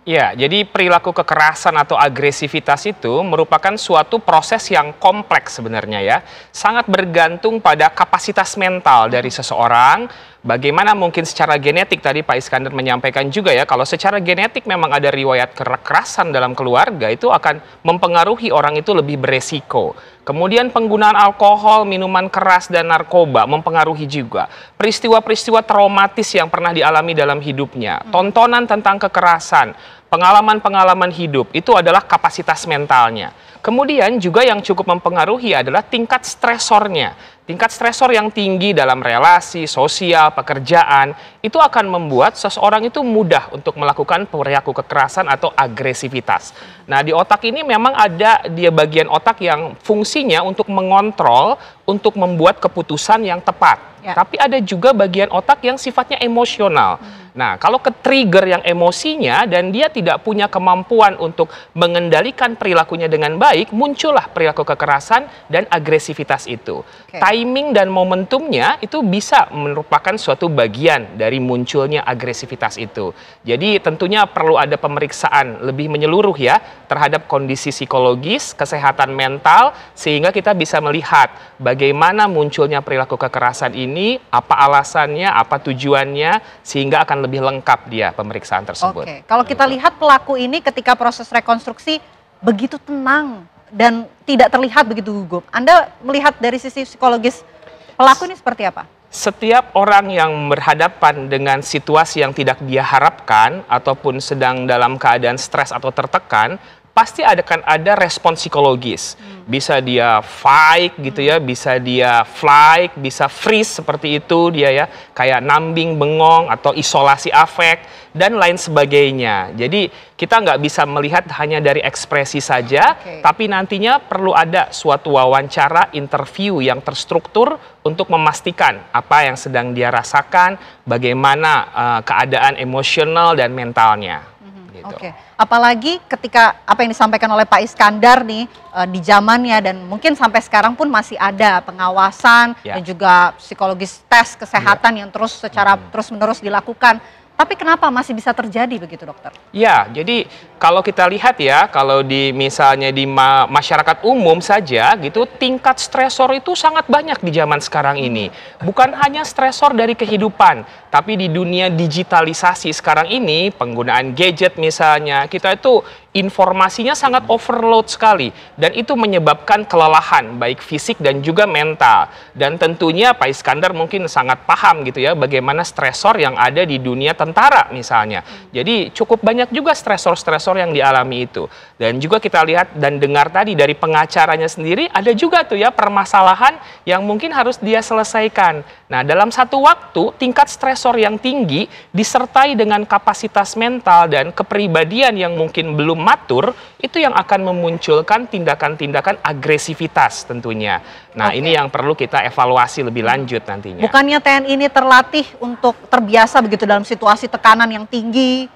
Speaker 12: Ya, jadi perilaku kekerasan atau agresivitas itu merupakan suatu proses yang kompleks sebenarnya ya. Sangat bergantung pada kapasitas mental dari seseorang. Bagaimana mungkin secara genetik, tadi Pak Iskandar menyampaikan juga ya, kalau secara genetik memang ada riwayat kekerasan dalam keluarga, itu akan mempengaruhi orang itu lebih beresiko. Kemudian penggunaan alkohol, minuman keras, dan narkoba mempengaruhi juga. Peristiwa-peristiwa traumatis yang pernah dialami dalam hidupnya, tontonan tentang kekerasan, pengalaman-pengalaman hidup, itu adalah kapasitas mentalnya. Kemudian juga yang cukup mempengaruhi adalah tingkat stresornya. Tingkat stresor yang tinggi dalam relasi, sosial, pekerjaan, itu akan membuat seseorang itu mudah untuk melakukan perilaku kekerasan atau agresivitas. Nah, di otak ini memang ada dia bagian otak yang fungsinya untuk mengontrol, untuk membuat keputusan yang tepat. Tapi ada juga bagian otak yang sifatnya emosional. Nah, kalau ke-trigger yang emosinya dan dia tidak punya kemampuan untuk mengendalikan perilakunya dengan baik, muncullah perilaku kekerasan dan agresivitas itu. Timing dan momentumnya itu bisa merupakan suatu bagian dari munculnya agresivitas itu. Jadi tentunya perlu ada pemeriksaan lebih menyeluruh ya terhadap kondisi psikologis, kesehatan mental, sehingga kita bisa melihat bagaimana munculnya perilaku kekerasan ini, apa alasannya, apa tujuannya, sehingga akan lebih lengkap dia pemeriksaan tersebut.
Speaker 1: Oke, kalau kita lihat pelaku ini ketika proses rekonstruksi begitu tenang dan tidak terlihat begitu gugup. Anda melihat dari sisi psikologis pelaku ini seperti apa?
Speaker 12: Setiap orang yang berhadapan dengan situasi yang tidak dia harapkan ataupun sedang dalam keadaan stres atau tertekan, pasti akan ada respon psikologis. Bisa dia fight gitu ya, bisa dia flight, bisa freeze seperti itu dia ya, kayak numbing, bengong, atau isolasi afek, dan lain sebagainya. Jadi kita nggak bisa melihat hanya dari ekspresi saja, tapi nantinya perlu ada suatu wawancara, interview yang terstruktur untuk memastikan apa yang sedang dia rasakan, bagaimana keadaan emosional dan mentalnya. Gitu.
Speaker 1: Apalagi ketika apa yang disampaikan oleh Pak Iskandar nih di zamannya dan mungkin sampai sekarang pun masih ada pengawasan dan juga psikologis tes kesehatan yang terus secara terus-menerus dilakukan. Tapi kenapa masih bisa terjadi begitu dokter? Ya, jadi kalau kita lihat ya, kalau di misalnya di masyarakat umum saja gitu, tingkat stresor itu sangat banyak di zaman sekarang ini. Bukan hanya stresor dari kehidupan, tapi di dunia digitalisasi sekarang ini, penggunaan gadget misalnya, kita itu informasinya sangat overload sekali. Dan itu menyebabkan kelelahan, baik fisik dan juga mental. Dan tentunya Pak Iskandar mungkin sangat paham gitu ya, bagaimana stresor yang ada di dunia tentara misalnya. Jadi cukup banyak juga stresor-stresor yang dialami itu. Dan juga kita lihat dan dengar tadi dari pengacaranya sendiri, ada juga tuh ya permasalahan yang mungkin harus dia selesaikan. Nah, dalam satu waktu, tingkat stresor yang tinggi disertai dengan kapasitas mental dan kepribadian yang mungkin belum matur, itu yang akan memunculkan tindakan-tindakan agresivitas tentunya. Nah, ini yang perlu kita evaluasi lebih lanjut nantinya. Bukannya TNI ini terlatih untuk terbiasa begitu dalam situasi tekanan yang tinggi,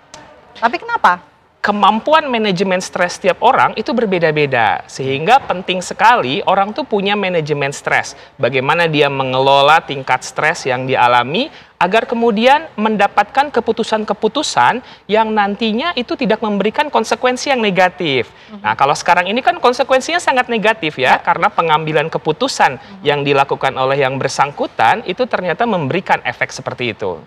Speaker 1: tapi kenapa? Kemampuan manajemen stres setiap orang itu berbeda-beda, sehingga penting sekali orang tuh punya manajemen stres. Bagaimana dia mengelola tingkat stres yang dialami agar kemudian mendapatkan keputusan-keputusan yang nantinya itu tidak memberikan konsekuensi yang negatif. Nah, kalau sekarang ini kan konsekuensinya sangat negatif ya, karena pengambilan keputusan yang dilakukan oleh yang bersangkutan itu ternyata memberikan efek seperti itu.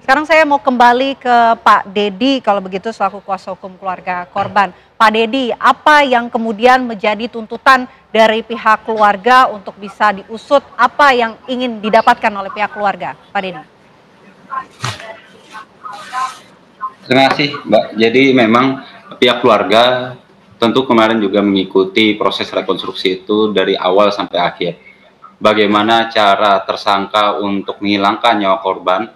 Speaker 1: Sekarang saya mau kembali ke Pak Dedi kalau begitu selaku kuasa hukum keluarga korban. Pak Dedi, apa yang kemudian menjadi tuntutan dari pihak keluarga untuk bisa diusut, apa yang ingin didapatkan oleh pihak keluarga, Pak Dedi?
Speaker 13: Terima kasih, Mbak. Jadi memang pihak keluarga tentu kemarin juga mengikuti proses rekonstruksi itu dari awal sampai akhir. Bagaimana cara tersangka untuk menghilangkan nyawa korban,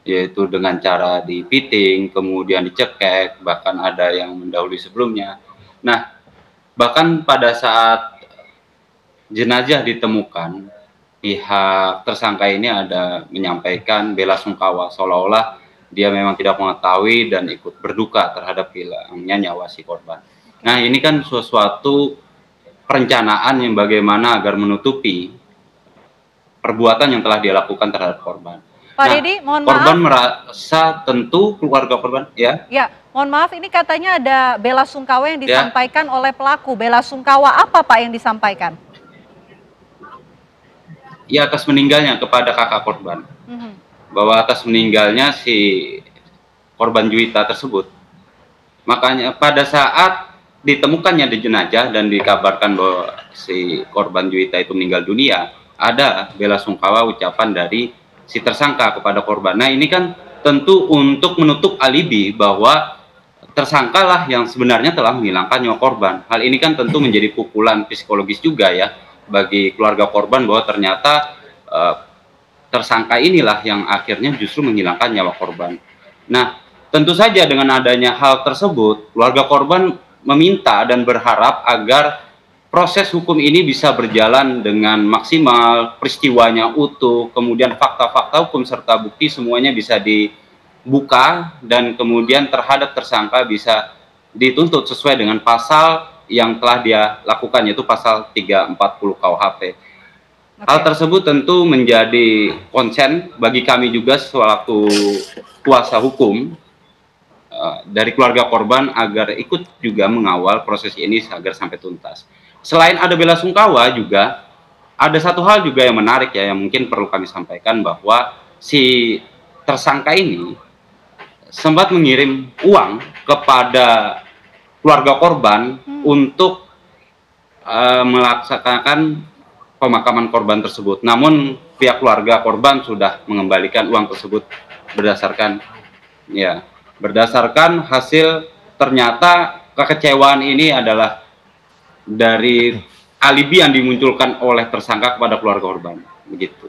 Speaker 13: yaitu dengan cara dipiting, kemudian dicekek, bahkan ada yang mendahului sebelumnya. Nah, bahkan pada saat jenazah ditemukan, pihak tersangka ini ada menyampaikan bela sungkawa, seolah-olah dia memang tidak mengetahui dan ikut berduka terhadap hilangnya nyawa si korban. Nah, ini kan sesuatu perencanaan yang bagaimana agar menutupi perbuatan yang telah dia lakukan terhadap korban.
Speaker 1: Pak Dedi, mohon
Speaker 13: korban
Speaker 1: maaf.
Speaker 13: merasa tentu keluarga korban, ya.
Speaker 1: Ya, mohon maaf, ini katanya ada bela sungkawa yang disampaikan oleh pelaku. Bela sungkawa apa, Pak, yang disampaikan?
Speaker 13: Ya, atas meninggalnya kepada kakak korban. Bahwa atas meninggalnya si korban Juwita tersebut. Makanya pada saat ditemukannya di jenazah dan dikabarkan bahwa si korban Juwita itu meninggal dunia, ada bela sungkawa ucapan dari si tersangka kepada korban. Nah, ini kan tentu untuk menutup alibi bahwa tersangkalah yang sebenarnya telah menghilangkan nyawa korban. Hal ini kan tentu menjadi pukulan psikologis juga ya bagi keluarga korban, bahwa ternyata tersangka inilah yang akhirnya justru menghilangkan nyawa korban. Nah, tentu saja dengan adanya hal tersebut, keluarga korban meminta dan berharap agar proses hukum ini bisa berjalan dengan maksimal, peristiwanya utuh, kemudian fakta-fakta hukum serta bukti semuanya bisa dibuka, dan kemudian terhadap tersangka bisa dituntut sesuai dengan pasal yang telah dia lakukan, yaitu pasal 340 KUHP. Hal tersebut tentu menjadi konsen bagi kami juga selaku kuasa hukum dari keluarga korban agar ikut juga mengawal proses ini agar sampai tuntas. Selain ada bela sungkawa, juga ada satu hal juga yang menarik ya, yang mungkin perlu kami sampaikan, bahwa si tersangka ini sempat mengirim uang kepada keluarga korban untuk melaksanakan pemakaman korban tersebut. Namun pihak keluarga korban sudah mengembalikan uang tersebut berdasarkan hasil, ternyata kekecewaan ini adalah dari alibi yang dimunculkan oleh tersangka kepada keluarga korban, begitu.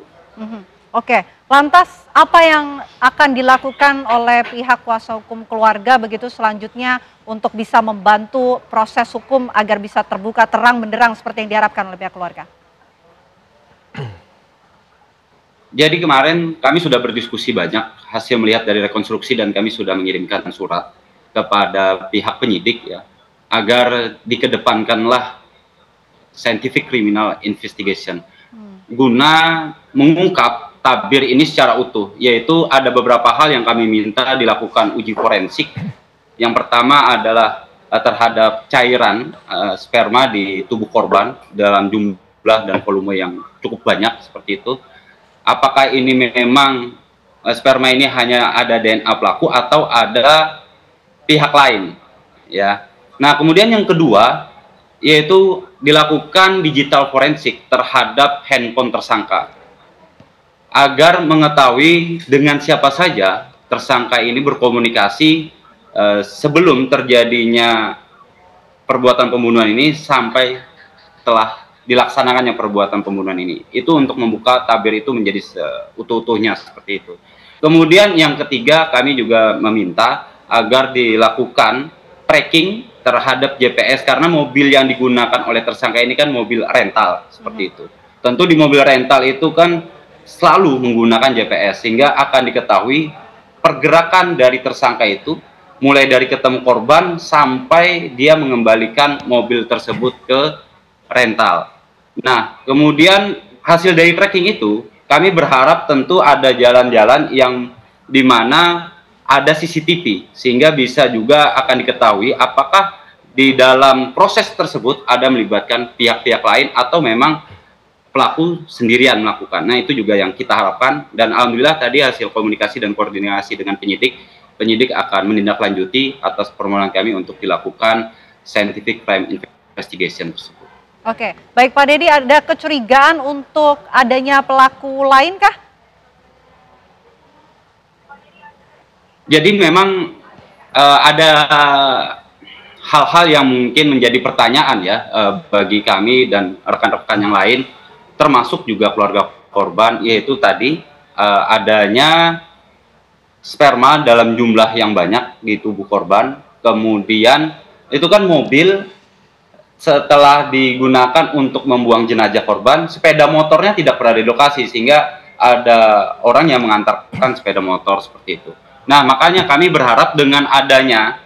Speaker 1: Oke, lantas apa yang akan dilakukan oleh pihak kuasa hukum keluarga begitu selanjutnya untuk bisa membantu proses hukum agar bisa terbuka terang benderang seperti yang diharapkan oleh pihak keluarga?
Speaker 13: Jadi kemarin kami sudah berdiskusi banyak hasil melihat dari rekonstruksi, dan kami sudah mengirimkan surat kepada pihak penyidik ya, agar dikedepankanlah scientific criminal investigation guna mengungkap tabir ini secara utuh, yaitu ada beberapa hal yang kami minta dilakukan uji forensik. Yang pertama adalah terhadap cairan sperma di tubuh korban dalam jumlah dan volume yang cukup banyak seperti itu. Apakah ini memang sperma ini hanya ada DNA pelaku atau ada pihak lain ya. Nah, kemudian yang kedua yaitu dilakukan digital forensik terhadap handphone tersangka agar mengetahui dengan siapa saja tersangka ini berkomunikasi sebelum terjadinya perbuatan pembunuhan ini sampai telah dilaksanakannya perbuatan pembunuhan ini. Itu untuk membuka tabir itu menjadi seutuh-utuhnya seperti itu. Kemudian yang ketiga, kami juga meminta agar dilakukan tracking terhadap GPS, karena mobil yang digunakan oleh tersangka ini kan mobil rental seperti itu. Tentu di mobil rental itu kan selalu menggunakan GPS, sehingga akan diketahui pergerakan dari tersangka itu mulai dari ketemu korban sampai dia mengembalikan mobil tersebut ke rental. Nah, kemudian hasil dari tracking itu kami berharap tentu ada jalan-jalan yang dimana ada CCTV, sehingga bisa juga akan diketahui apakah di dalam proses tersebut ada melibatkan pihak-pihak lain atau memang pelaku sendirian melakukan. Nah, itu juga yang kita harapkan, dan alhamdulillah tadi hasil komunikasi dan koordinasi dengan penyidik akan menindaklanjuti atas permohonan kami untuk dilakukan scientific crime investigation tersebut.
Speaker 1: Oke, baik Pak Dedi, ada kecurigaan untuk adanya pelaku lain kah?
Speaker 13: Jadi memang ada hal-hal yang mungkin menjadi pertanyaan ya bagi kami dan rekan-rekan yang lain, termasuk juga keluarga korban, yaitu tadi adanya sperma dalam jumlah yang banyak di tubuh korban. Kemudian itu kan mobil setelah digunakan untuk membuang jenazah korban, sepeda motornya tidak berada di lokasi sehingga ada orang yang mengantarkan sepeda motor seperti itu. Nah, makanya kami berharap dengan adanya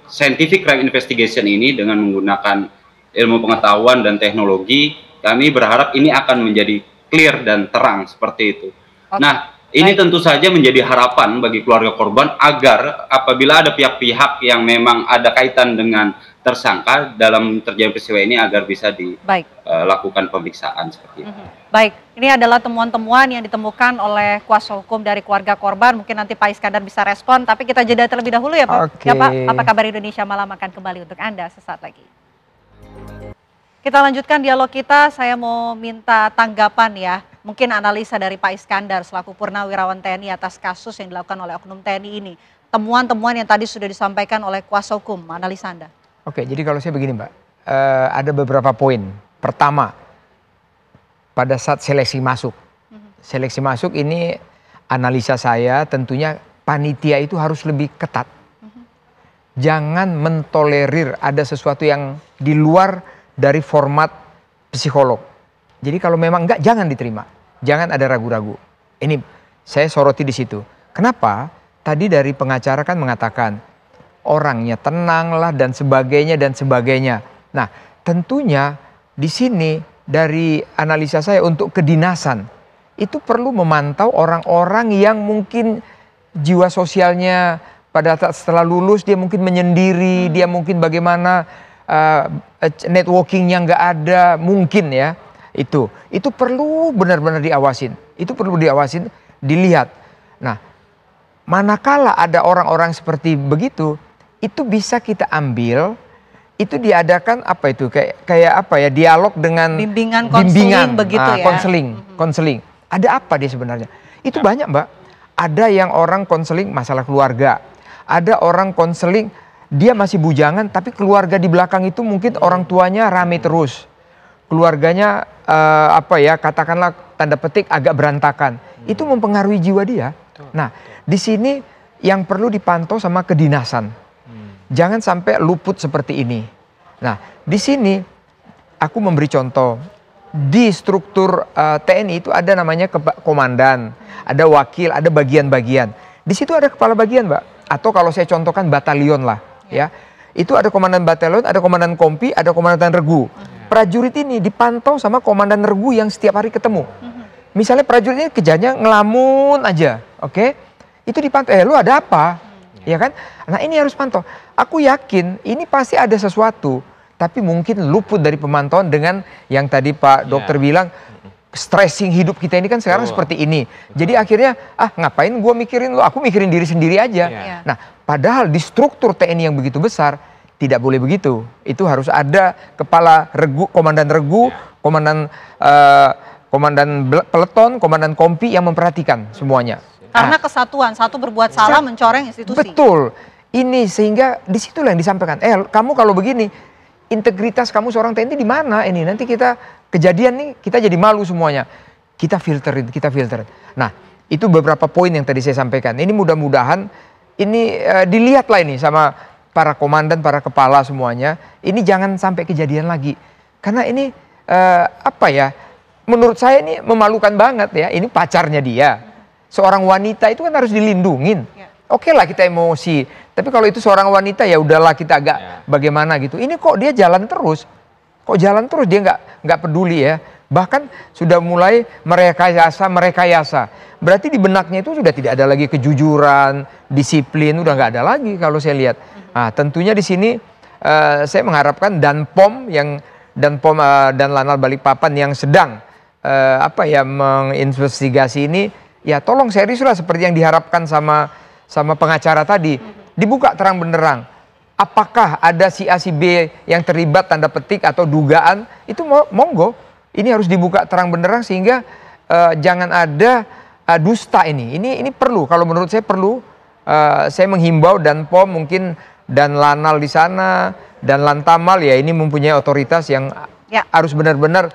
Speaker 13: scientific crime investigation ini dengan menggunakan ilmu pengetahuan dan teknologi, kami berharap ini akan menjadi clear dan terang seperti itu. Okay. Nah, ini tentu saja menjadi harapan bagi keluarga korban agar apabila ada pihak-pihak yang memang ada kaitan dengan tersangka dalam terjadi peristiwa ini agar bisa dilakukan pemeriksaan seperti itu.
Speaker 1: Baik, ini adalah temuan-temuan yang ditemukan oleh kuasa hukum dari keluarga korban. Mungkin nanti Pak Iskandar bisa respon, tapi kita jeda terlebih dahulu ya Pak.
Speaker 11: Okay.
Speaker 1: Ya Pak, Apa Kabar Indonesia Malam akan kembali untuk Anda sesaat lagi. Kita lanjutkan dialog kita, saya mau minta tanggapan ya. Mungkin analisa dari Pak Iskandar selaku Purnawirawan TNI atas kasus yang dilakukan oleh oknum TNI ini. Temuan-temuan yang tadi sudah disampaikan oleh kuasa hukum, analisa Anda.
Speaker 11: Oke, jadi kalau saya begini Mbak, ada beberapa poin. Pertama, pada saat seleksi masuk. Seleksi masuk ini analisa saya tentunya panitia itu harus lebih ketat. Jangan mentolerir ada sesuatu yang di luar dari format psikolog. Jadi kalau memang enggak, jangan diterima. Jangan ada ragu-ragu. Ini saya soroti di situ. Kenapa? Tadi dari pengacara kan mengatakan orangnya tenanglah dan sebagainya dan sebagainya. Nah, tentunya di sini dari analisa saya untuk kedinasan itu perlu memantau orang-orang yang mungkin jiwa sosialnya pada saat setelah lulus dia mungkin menyendiri, dia mungkin bagaimana networkingnya nggak ada, mungkin ya. Itu perlu benar-benar diawasin. Itu perlu diawasin, dilihat. Nah, manakala ada orang-orang seperti begitu, itu bisa kita ambil, itu diadakan apa itu kayak apa ya, dialog dengan
Speaker 1: bimbingan konseling begitu ya.
Speaker 11: Konseling. Ada apa dia sebenarnya? Itu banyak Mbak. Ada yang orang konseling masalah keluarga. Ada orang konseling dia masih bujangan tapi keluarga di belakang itu mungkin orang tuanya rame terus. Keluarganya katakanlah tanda petik agak berantakan. Itu mempengaruhi jiwa dia. Nah, di sini yang perlu dipantau sama kedinasan. Jangan sampai luput seperti ini. Nah, di sini aku memberi contoh. Di struktur TNI itu ada namanya komandan, ada wakil, ada bagian-bagian. Di situ ada kepala bagian, Mbak. Atau kalau saya contohkan batalion lah, ya. Itu ada komandan batalion, ada komandan kompi, ada komandan regu. Prajurit ini dipantau sama komandan regu yang setiap hari ketemu. Misalnya prajurit ini kerjanya ngelamun aja, oke? Itu dipantau, lu ada apa? Ya kan? Nah, ini harus pantau. Aku yakin ini pasti ada sesuatu, tapi mungkin luput dari pemantauan dengan yang tadi Pak Dokter bilang, stressing hidup kita ini kan sekarang seperti ini. Jadi akhirnya, ngapain gue mikirin lu, aku mikirin diri sendiri aja. Nah, padahal di struktur TNI yang begitu besar, tidak boleh begitu. Itu harus ada kepala regu, komandan regu, komandan peleton, komandan kompi yang memperhatikan semuanya.
Speaker 1: Karena kesatuan, satu berbuat salah mencoreng institusi.
Speaker 11: Betul. Ini sehingga disitulah yang disampaikan. Kamu kalau begini, integritas kamu seorang TNI di mana ini? Nanti kita kejadian nih, kita jadi malu semuanya. Kita filterin. Nah, itu beberapa poin yang tadi saya sampaikan. Ini mudah-mudahan ini dilihatlah ini sama para komandan, para kepala semuanya. Ini jangan sampai kejadian lagi. Karena ini menurut saya ini memalukan banget ya. Ini pacarnya dia. Seorang wanita itu kan harus dilindungin. Oke lah kita emosi, tapi kalau itu seorang wanita ya udahlah kita agak bagaimana gitu. Ini kok dia jalan terus, dia nggak peduli ya. Bahkan sudah mulai merekayasa. Berarti di benaknya itu sudah tidak ada lagi kejujuran, disiplin, udah nggak ada lagi kalau saya lihat. Nah, tentunya di sini saya mengharapkan Danpom dan Lanal Balikpapan yang sedang menginvestigasi ini. Ya tolong serius lah seperti yang diharapkan sama pengacara tadi. Dibuka terang benderang. apakah ada si A si B yang terlibat tanda petik atau dugaan, itu monggo. Ini harus dibuka terang benderang sehingga jangan ada dusta ini. Ini perlu, kalau menurut saya perlu. Saya menghimbau dan POM mungkin dan Lanal di sana dan Lantamal ya ini mempunyai otoritas yang harus benar-benar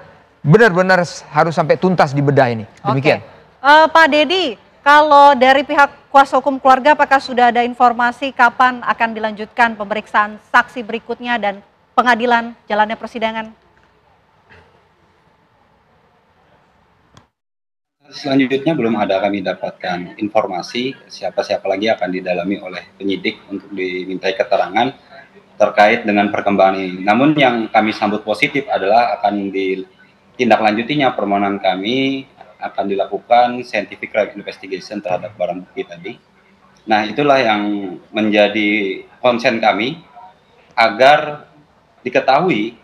Speaker 11: harus sampai tuntas dibedah ini. Demikian.
Speaker 1: Pak Dedi, kalau dari pihak kuasa hukum keluarga apakah sudah ada informasi kapan akan dilanjutkan pemeriksaan saksi berikutnya dan pengadilan jalannya persidangan?
Speaker 13: Selanjutnya belum ada kami dapatkan informasi siapa-siapa lagi akan didalami oleh penyidik untuk dimintai keterangan terkait dengan perkembangan ini. Namun yang kami sambut positif adalah akan ditindaklanjutinya permohonan kami akan dilakukan scientific crime investigation terhadap barang bukti tadi. Nah itulah yang menjadi konsen kami agar diketahui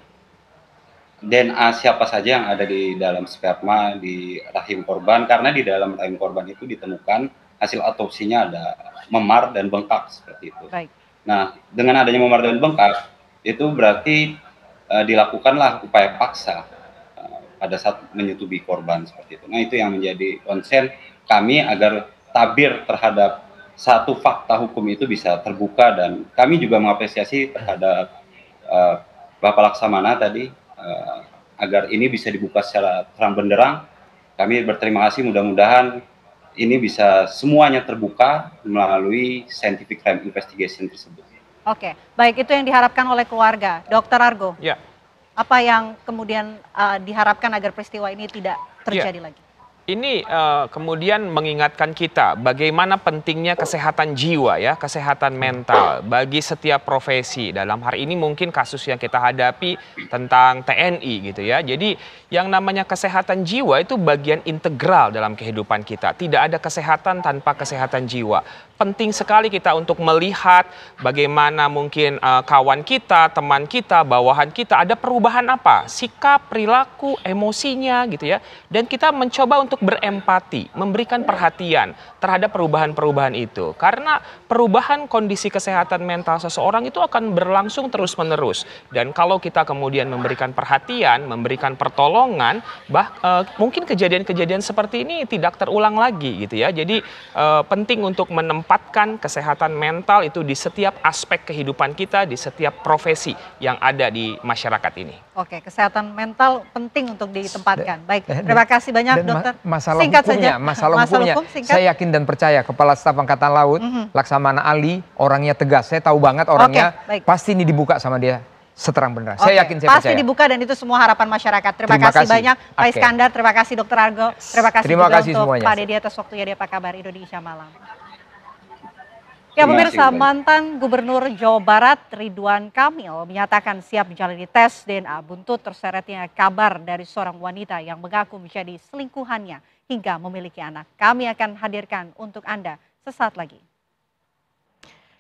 Speaker 13: DNA siapa saja yang ada di dalam sperma di rahim korban, karena di dalam rahim korban itu ditemukan hasil otopsinya ada memar dan bengkak seperti itu. Baik. Nah, dengan adanya memar dan bengkak itu berarti dilakukanlah upaya paksa pada saat menyetubuhi korban seperti itu. Nah, itu yang menjadi konsen kami agar tabir terhadap satu fakta hukum itu bisa terbuka, dan kami juga mengapresiasi terhadap Bapak Laksamana tadi agar ini bisa dibuka secara terang benderang. Kami berterima kasih, mudah-mudahan ini bisa semuanya terbuka melalui scientific crime investigation tersebut.
Speaker 1: Oke, baik, itu yang diharapkan oleh keluarga. Dr. Argo,
Speaker 12: ya.
Speaker 1: Apa yang kemudian diharapkan agar peristiwa ini tidak terjadi lagi?
Speaker 12: Ini kemudian mengingatkan kita bagaimana pentingnya kesehatan jiwa ya, kesehatan mental bagi setiap profesi. Dalam hari ini mungkin kasus yang kita hadapi tentang TNI gitu ya. Jadi yang namanya kesehatan jiwa itu bagian integral dalam kehidupan kita. Tidak ada kesehatan tanpa kesehatan jiwa. Penting sekali kita untuk melihat bagaimana mungkin kawan kita, teman kita, bawahan kita ada perubahan apa, sikap, perilaku, emosinya gitu ya. Dan kita mencoba untuk berempati, memberikan perhatian terhadap perubahan-perubahan itu. Karena perubahan kondisi kesehatan mental seseorang itu akan berlangsung terus-menerus. Dan kalau kita kemudian memberikan perhatian, memberikan pertolongan, mungkin kejadian-kejadian seperti ini tidak terulang lagi gitu ya. Jadi penting untuk menempatkan kesehatan mental itu di setiap aspek kehidupan kita, di setiap profesi yang ada di masyarakat ini.
Speaker 1: Oke, kesehatan mental penting untuk ditempatkan. Baik, terima kasih banyak dokter.
Speaker 11: Masalah hukumnya, saya yakin dan percaya Kepala Staf Angkatan Laut, Laksamana Ali, orangnya tegas. Saya tahu banget orangnya, pasti ini dibuka sama dia seterang benar. Saya yakin, saya percaya.
Speaker 1: Pasti dibuka dan itu semua harapan masyarakat. Terima kasih banyak Pak Iskandar, terima kasih Dr. Argo, terima kasih juga untuk semuanya. Pak Dedi atas waktunya di Apa Kabar Indonesia Malam. Ya pemirsa, mantan Gubernur Jawa Barat Ridwan Kamil menyatakan siap menjalani tes DNA buntut terseretnya kabar dari seorang wanita yang mengaku menjadi selingkuhannya hingga memiliki anak. Kami akan hadirkan untuk Anda sesaat lagi.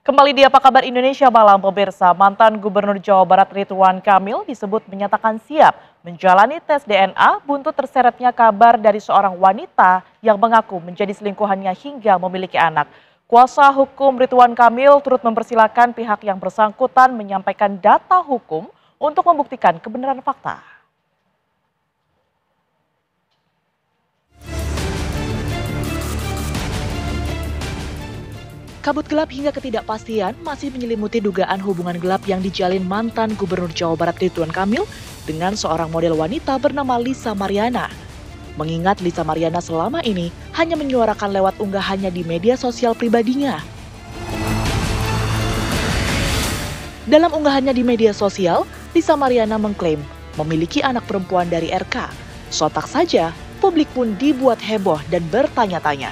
Speaker 2: Kembali di Apa Kabar Indonesia Malam pemirsa, mantan Gubernur Jawa Barat Ridwan Kamil disebut menyatakan siap menjalani tes DNA buntut terseretnya kabar dari seorang wanita yang mengaku menjadi selingkuhannya hingga memiliki anak. Kuasa hukum Ridwan Kamil turut mempersilahkan pihak yang bersangkutan menyampaikan data hukum untuk membuktikan kebenaran fakta. Kabut gelap hingga ketidakpastian masih menyelimuti dugaan hubungan gelap yang dijalin mantan Gubernur Jawa Barat Ridwan Kamil dengan seorang model wanita bernama Lisa Mariana. Mengingat Lisa Mariana selama ini hanya menyuarakan lewat unggahannya di media sosial pribadinya. Dalam unggahannya di media sosial, Lisa Mariana mengklaim memiliki anak perempuan dari RK. Sontak saja, publik pun dibuat heboh dan bertanya-tanya.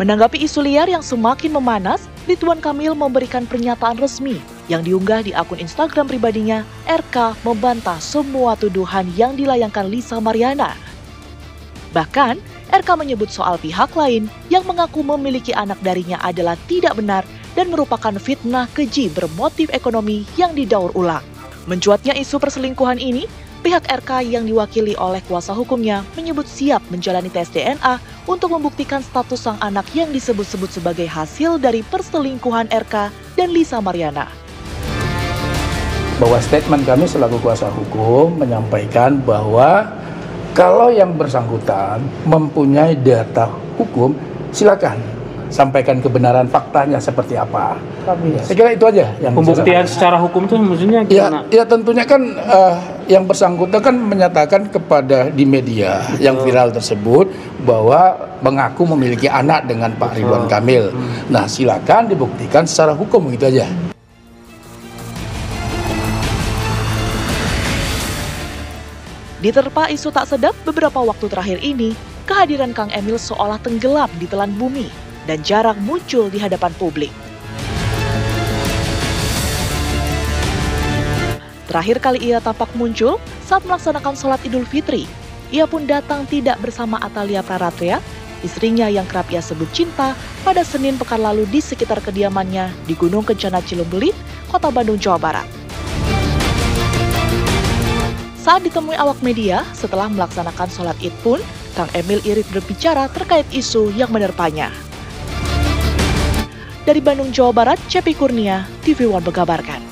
Speaker 2: Menanggapi isu liar yang semakin memanas, Ridwan Kamil memberikan pernyataan resmi yang diunggah di akun Instagram pribadinya. RK membantah semua tuduhan yang dilayangkan Lisa Mariana. Bahkan, RK menyebut soal pihak lain yang mengaku memiliki anak darinya adalah tidak benar dan merupakan fitnah keji bermotif ekonomi yang didaur ulang. Mencuatnya isu perselingkuhan ini, pihak RK yang diwakili oleh kuasa hukumnya menyebut siap menjalani tes DNA untuk membuktikan status sang anak yang disebut-sebut sebagai hasil dari perselingkuhan RK dan Lisa Mariana.
Speaker 14: Bahwa statement kami selaku kuasa hukum menyampaikan bahwa kalau yang bersangkutan mempunyai data hukum, silakan sampaikan kebenaran faktanya seperti apa. Saya kira itu aja yang
Speaker 15: pembuktian secara hukum itu maksudnya gimana?
Speaker 14: Ya tentunya kan yang bersangkutan kan menyatakan kepada di media yang viral tersebut bahwa mengaku memiliki anak dengan Pak Ridwan Kamil. Nah, silakan dibuktikan secara hukum, gitu aja.
Speaker 2: Diterpa isu tak sedap beberapa waktu terakhir ini, kehadiran Kang Emil seolah tenggelam di telan bumi dan jarang muncul di hadapan publik. Terakhir kali ia tampak muncul saat melaksanakan sholat Idul Fitri. Ia pun datang tidak bersama Atalia Praratya, istrinya yang kerap ia sebut cinta, pada Senin pekan lalu di sekitar kediamannya di Gunung Kencana Cilumbelit, Kota Bandung, Jawa Barat. Saat ditemui awak media setelah melaksanakan sholat Id pun, Kang Emil irit berbicara terkait isu yang menerpanya. Dari Bandung, Jawa Barat, Cepi Kurnia, TV One mengabarkan.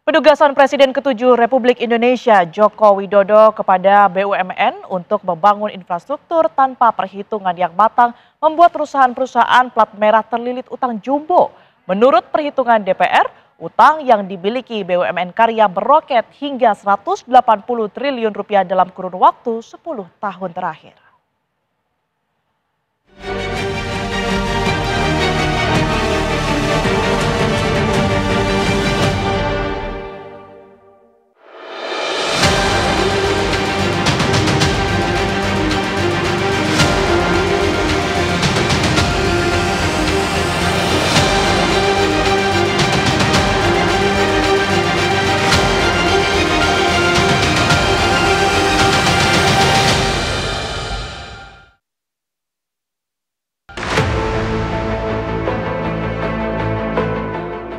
Speaker 2: Penugasan Presiden ke-7 Republik Indonesia Joko Widodo kepada BUMN untuk membangun infrastruktur tanpa perhitungan yang matang membuat perusahaan-perusahaan plat merah terlilit utang jumbo. Menurut perhitungan DPR, utang yang dimiliki BUMN Karya meroket hingga 180 triliun rupiah dalam kurun waktu 10 tahun terakhir.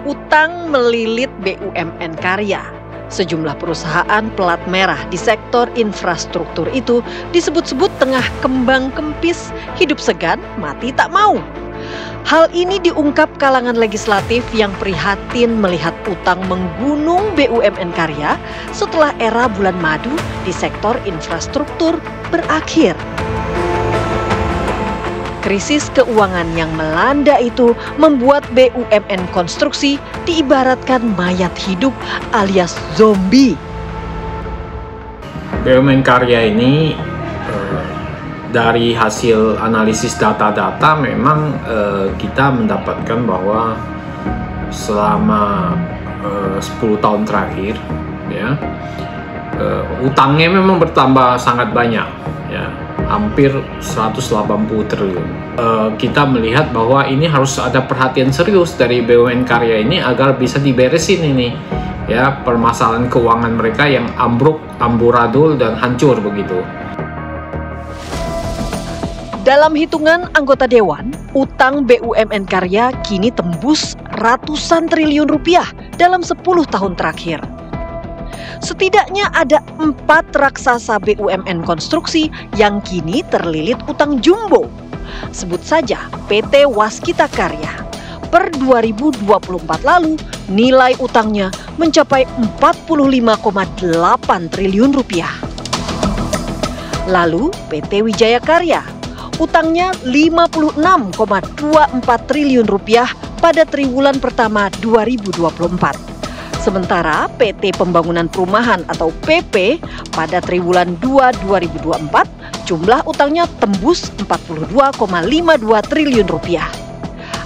Speaker 16: Utang melilit BUMN Karya. Sejumlah perusahaan pelat merah di sektor infrastruktur itu disebut-sebut tengah kembang kempis, hidup segan, mati tak mau. Hal ini diungkap kalangan legislatif yang prihatin melihat utang menggunung BUMN Karya setelah era bulan madu di sektor infrastruktur berakhir. Krisis keuangan yang melanda itu membuat BUMN konstruksi diibaratkan mayat hidup alias zombie.
Speaker 15: BUMN Karya ini dari hasil analisis data-data memang kita mendapatkan bahwa selama 10 tahun terakhir ya utangnya memang bertambah sangat banyak ya. Hampir 180 triliun. Kita melihat bahwa ini harus ada perhatian serius dari BUMN Karya ini agar bisa diberesin ini ya permasalahan keuangan mereka yang ambruk, amburadul dan hancur begitu.
Speaker 16: Dalam hitungan anggota dewan, utang BUMN Karya kini tembus ratusan triliun rupiah dalam 10 tahun terakhir. Setidaknya ada 4 raksasa BUMN konstruksi yang kini terlilit utang jumbo. Sebut saja PT Waskita Karya. Per 2024 lalu, nilai utangnya mencapai 45,8 triliun rupiah. Lalu PT Wijaya Karya, utangnya 56,24 triliun rupiah pada triwulan pertama 2024. Sementara PT Pembangunan Perumahan atau PP pada triwulan 2 2024 jumlah utangnya tembus 42,52 triliun rupiah.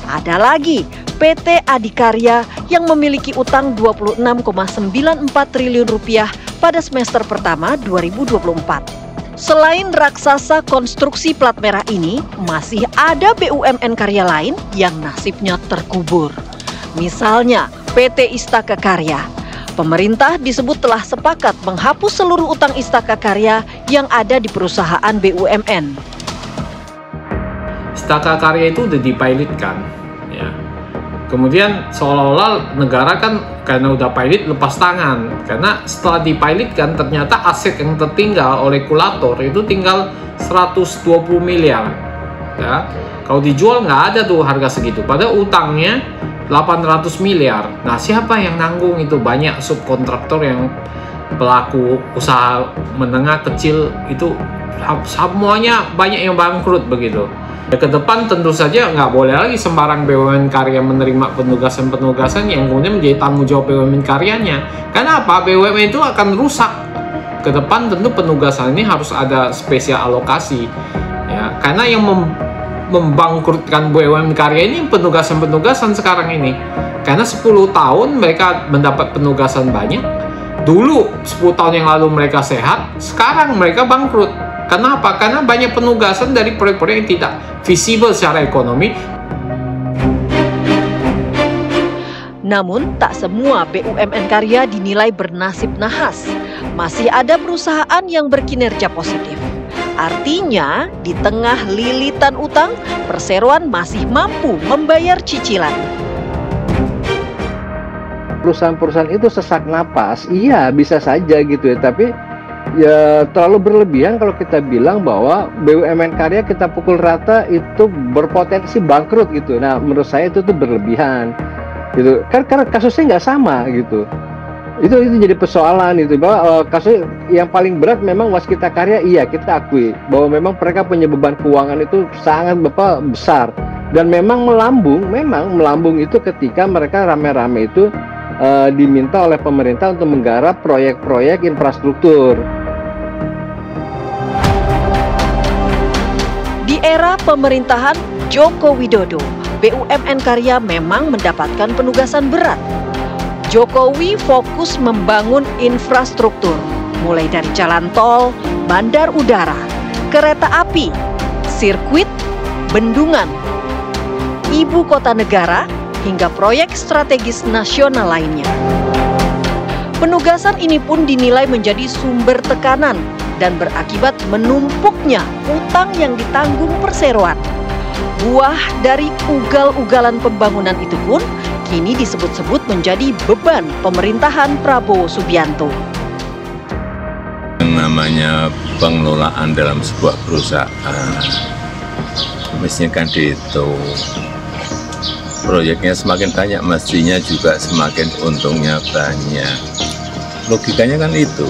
Speaker 16: Ada lagi PT Adikarya yang memiliki utang 26,94 triliun rupiah pada semester pertama 2024. Selain raksasa konstruksi plat merah ini, masih ada BUMN Karya lain yang nasibnya terkubur. Misalnya PT Istaka Karya. Pemerintah disebut telah sepakat menghapus seluruh utang Istaka Karya yang ada di perusahaan BUMN.
Speaker 15: Istaka Karya itu udah dipilotkan ya. Kemudian seolah-olah negara kan karena udah pilot lepas tangan. Karena setelah dipilotkan ternyata aset yang tertinggal oleh regulator itu tinggal 120 miliar. Ya. Kalau dijual nggak ada tuh harga segitu. Padahal utangnya 800 miliar. Nah, siapa yang nanggung itu? Banyak subkontraktor yang pelaku usaha menengah kecil itu semuanya banyak yang bangkrut begitu. Ya, ke depan tentu saja nggak boleh lagi sembarang BUMN karya menerima penugasan-penugasan yang kemudian menjadi tanggung jawab BUMN karyanya. Karena apa? BUMN itu akan rusak. Ke depan tentu penugasan ini harus ada spesial alokasi. Ya, karena yang membangkrutkan BUMN karya ini penugasan-penugasan sekarang ini. Karena 10 tahun mereka mendapat penugasan banyak. Dulu 10 tahun yang lalu mereka sehat, sekarang mereka bangkrut. Kenapa? Karena banyak penugasan dari proyek-proyek yang tidak visible secara ekonomi.
Speaker 16: Namun, tak semua BUMN karya dinilai bernasib nahas. Masih ada perusahaan yang berkinerja positif. Artinya, di tengah lilitan utang, perseroan masih mampu membayar cicilan.
Speaker 17: Perusahaan-perusahaan itu sesak napas, iya bisa saja gitu ya, tapi ya terlalu berlebihan kalau kita bilang bahwa BUMN karya kita pukul rata itu berpotensi bangkrut gitu. Nah, menurut saya itu tuh berlebihan gitu, kan karena kasusnya nggak sama gitu. Itu jadi persoalan itu, bahwa kasus yang paling berat memang Waskita Karya, iya kita akui bahwa memang mereka punya beban keuangan itu sangat besar dan memang melambung itu ketika mereka rame-rame itu diminta oleh pemerintah untuk menggarap proyek-proyek infrastruktur.
Speaker 16: Di era pemerintahan Joko Widodo, BUMN karya memang mendapatkan penugasan berat. Jokowi fokus membangun infrastruktur, mulai dari jalan tol, bandar udara, kereta api, sirkuit, bendungan, ibu kota negara, hingga proyek strategis nasional lainnya. Penugasan ini pun dinilai menjadi sumber tekanan dan berakibat menumpuknya utang yang ditanggung perseroan. Buah dari ugal-ugalan pembangunan itu pun kini disebut-sebut menjadi beban pemerintahan Prabowo Subianto.
Speaker 18: Yang namanya pengelolaan dalam sebuah perusahaan, mestinya kan dihitung. Proyeknya semakin banyak, mestinya juga semakin untungnya banyak. Logikanya kan itu.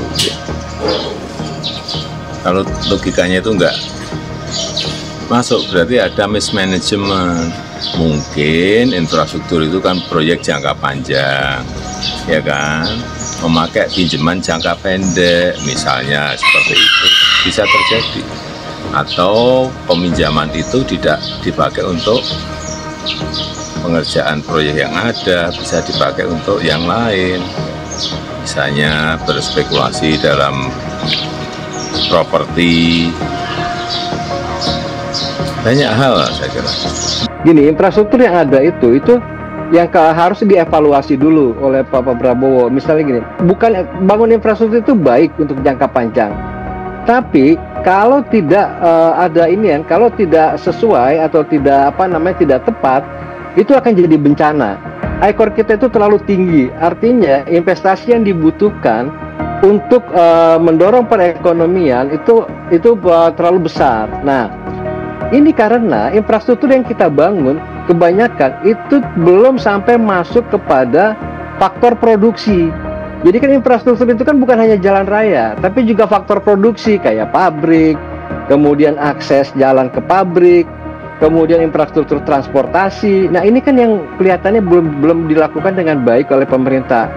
Speaker 18: Kalau logikanya itu enggak masuk, berarti ada mismanagement. Mungkin infrastruktur itu kan proyek jangka panjang, ya kan? Memakai pinjaman jangka pendek, misalnya seperti itu, bisa terjadi. Atau peminjaman itu tidak dipakai untuk pengerjaan proyek yang ada, bisa dipakai untuk yang lain. Misalnya berspekulasi dalam properti, banyak hal saya kira.
Speaker 17: Gini, infrastruktur yang ada itu yang harus dievaluasi dulu oleh Pak Prabowo. Misalnya gini, bukan bangun infrastruktur itu baik untuk jangka panjang, tapi kalau tidak kalau tidak sesuai atau tidak tidak tepat, itu akan jadi bencana. Ekor kita itu terlalu tinggi, artinya investasi yang dibutuhkan untuk mendorong perekonomian itu terlalu besar. Nah, ini karena infrastruktur yang kita bangun kebanyakan itu belum sampai masuk kepada faktor produksi. Jadi kan infrastruktur itu kan bukan hanya jalan raya, tapi juga faktor produksi kayak pabrik, kemudian akses jalan ke pabrik, kemudian infrastruktur transportasi. Nah, ini kan yang kelihatannya belum dilakukan dengan baik oleh pemerintah.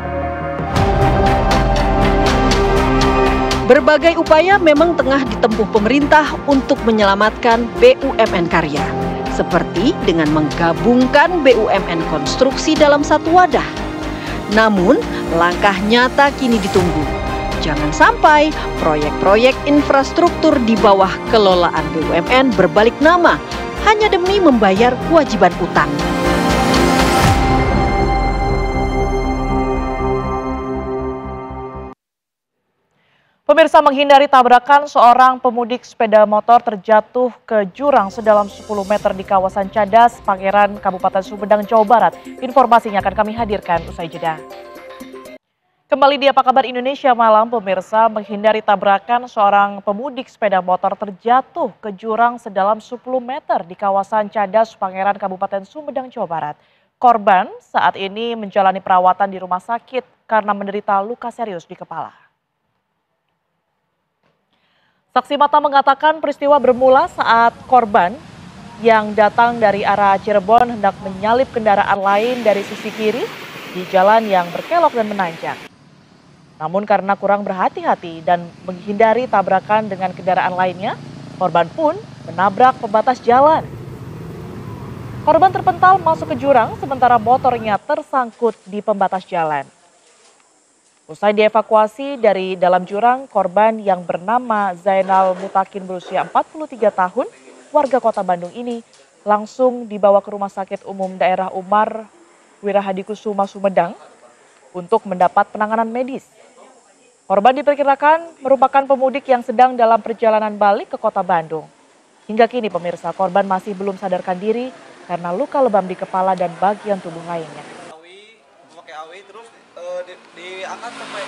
Speaker 16: Berbagai upaya memang tengah ditempuh pemerintah untuk menyelamatkan BUMN karya, seperti dengan menggabungkan BUMN konstruksi dalam satu wadah. Namun, langkah nyata kini ditunggu. Jangan sampai proyek-proyek infrastruktur di bawah kelolaan BUMN berbalik nama hanya demi membayar kewajiban utang.
Speaker 2: Pemirsa, menghindari tabrakan, seorang pemudik sepeda motor terjatuh ke jurang sedalam 10 meter di kawasan Cadas, Pangeran, Kabupaten Sumedang, Jawa Barat. Informasinya akan kami hadirkan usai jeda. Kembali di Apa Kabar Indonesia Malam, pemirsa, menghindari tabrakan, seorang pemudik sepeda motor terjatuh ke jurang sedalam 10 meter di kawasan Cadas, Pangeran, Kabupaten Sumedang, Jawa Barat. Korban saat ini menjalani perawatan di rumah sakit karena menderita luka serius di kepala. Saksi mata mengatakan peristiwa bermula saat korban yang datang dari arah Cirebon hendak menyalip kendaraan lain dari sisi kiri di jalan yang berkelok dan menanjak. Namun karena kurang berhati-hati dan menghindari tabrakan dengan kendaraan lainnya, korban pun menabrak pembatas jalan. Korban terpental masuk ke jurang sementara motornya tersangkut di pembatas jalan. Usai dievakuasi dari dalam jurang, korban yang bernama Zainal Mutakin berusia 43 tahun, warga Kota Bandung ini langsung dibawa ke Rumah Sakit Umum Daerah Umar Wirahadikusuma Sumedang untuk mendapat penanganan medis. Korban diperkirakan merupakan pemudik yang sedang dalam perjalanan balik ke Kota Bandung. Hingga kini pemirsa, korban masih belum sadarkan diri karena luka lebam di kepala dan bagian tubuh lainnya.
Speaker 19: Terus diangkat sampai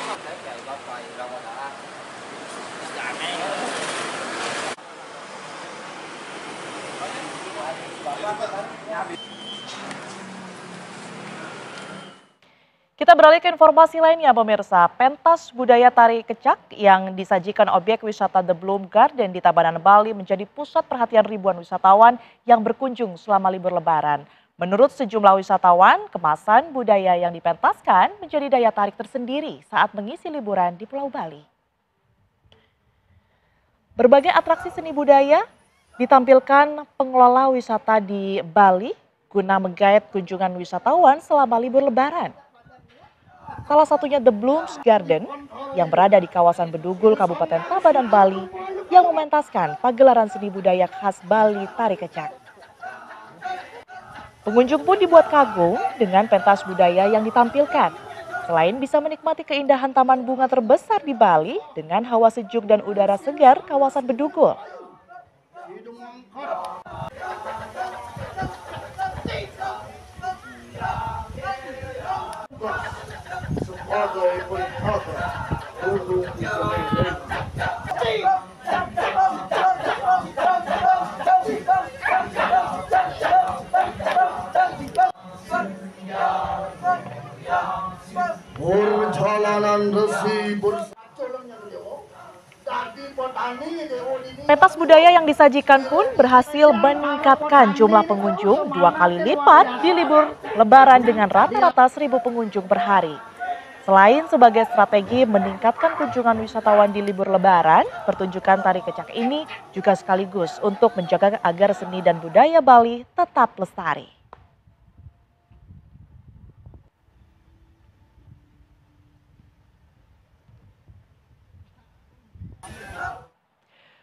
Speaker 2: Kita beralih ke informasi lainnya pemirsa. Pentas budaya tari kecak yang disajikan objek wisata The Bloom Garden di Tabanan, Bali menjadi pusat perhatian ribuan wisatawan yang berkunjung selama libur lebaran. Menurut sejumlah wisatawan, kemasan budaya yang dipentaskan menjadi daya tarik tersendiri saat mengisi liburan di Pulau Bali. Berbagai atraksi seni budaya ditampilkan pengelola wisata di Bali guna menggait kunjungan wisatawan selama libur lebaran. Salah satunya The Blooms Garden yang berada di kawasan Bedugul, Kabupaten Tabanan, Bali yang mementaskan pagelaran seni budaya khas Bali tari kecak. Pengunjung pun dibuat kagum dengan pentas budaya yang ditampilkan. Selain bisa menikmati keindahan taman bunga terbesar di Bali dengan hawa sejuk dan udara segar kawasan Bedugul. Pentas budaya yang disajikan pun berhasil meningkatkan jumlah pengunjung 2 kali lipat di libur lebaran dengan rata-rata 1.000 pengunjung per hari. Selain sebagai strategi meningkatkan kunjungan wisatawan di libur lebaran, pertunjukan tari kecak ini juga sekaligus untuk menjaga agar seni dan budaya Bali tetap lestari.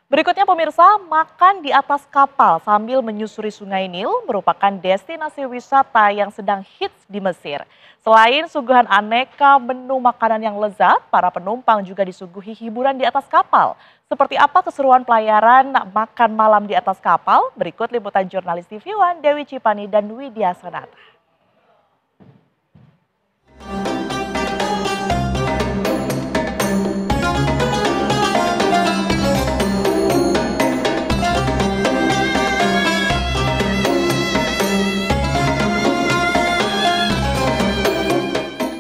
Speaker 2: Berikutnya pemirsa, makan di atas kapal sambil menyusuri Sungai Nil merupakan destinasi wisata yang sedang hits di Mesir. Selain suguhan aneka menu makanan yang lezat, para penumpang juga disuguhi hiburan di atas kapal. Seperti apa keseruan pelayaran makan malam di atas kapal? Berikut liputan jurnalis TV One Dewi Cipani dan Widya Sonata.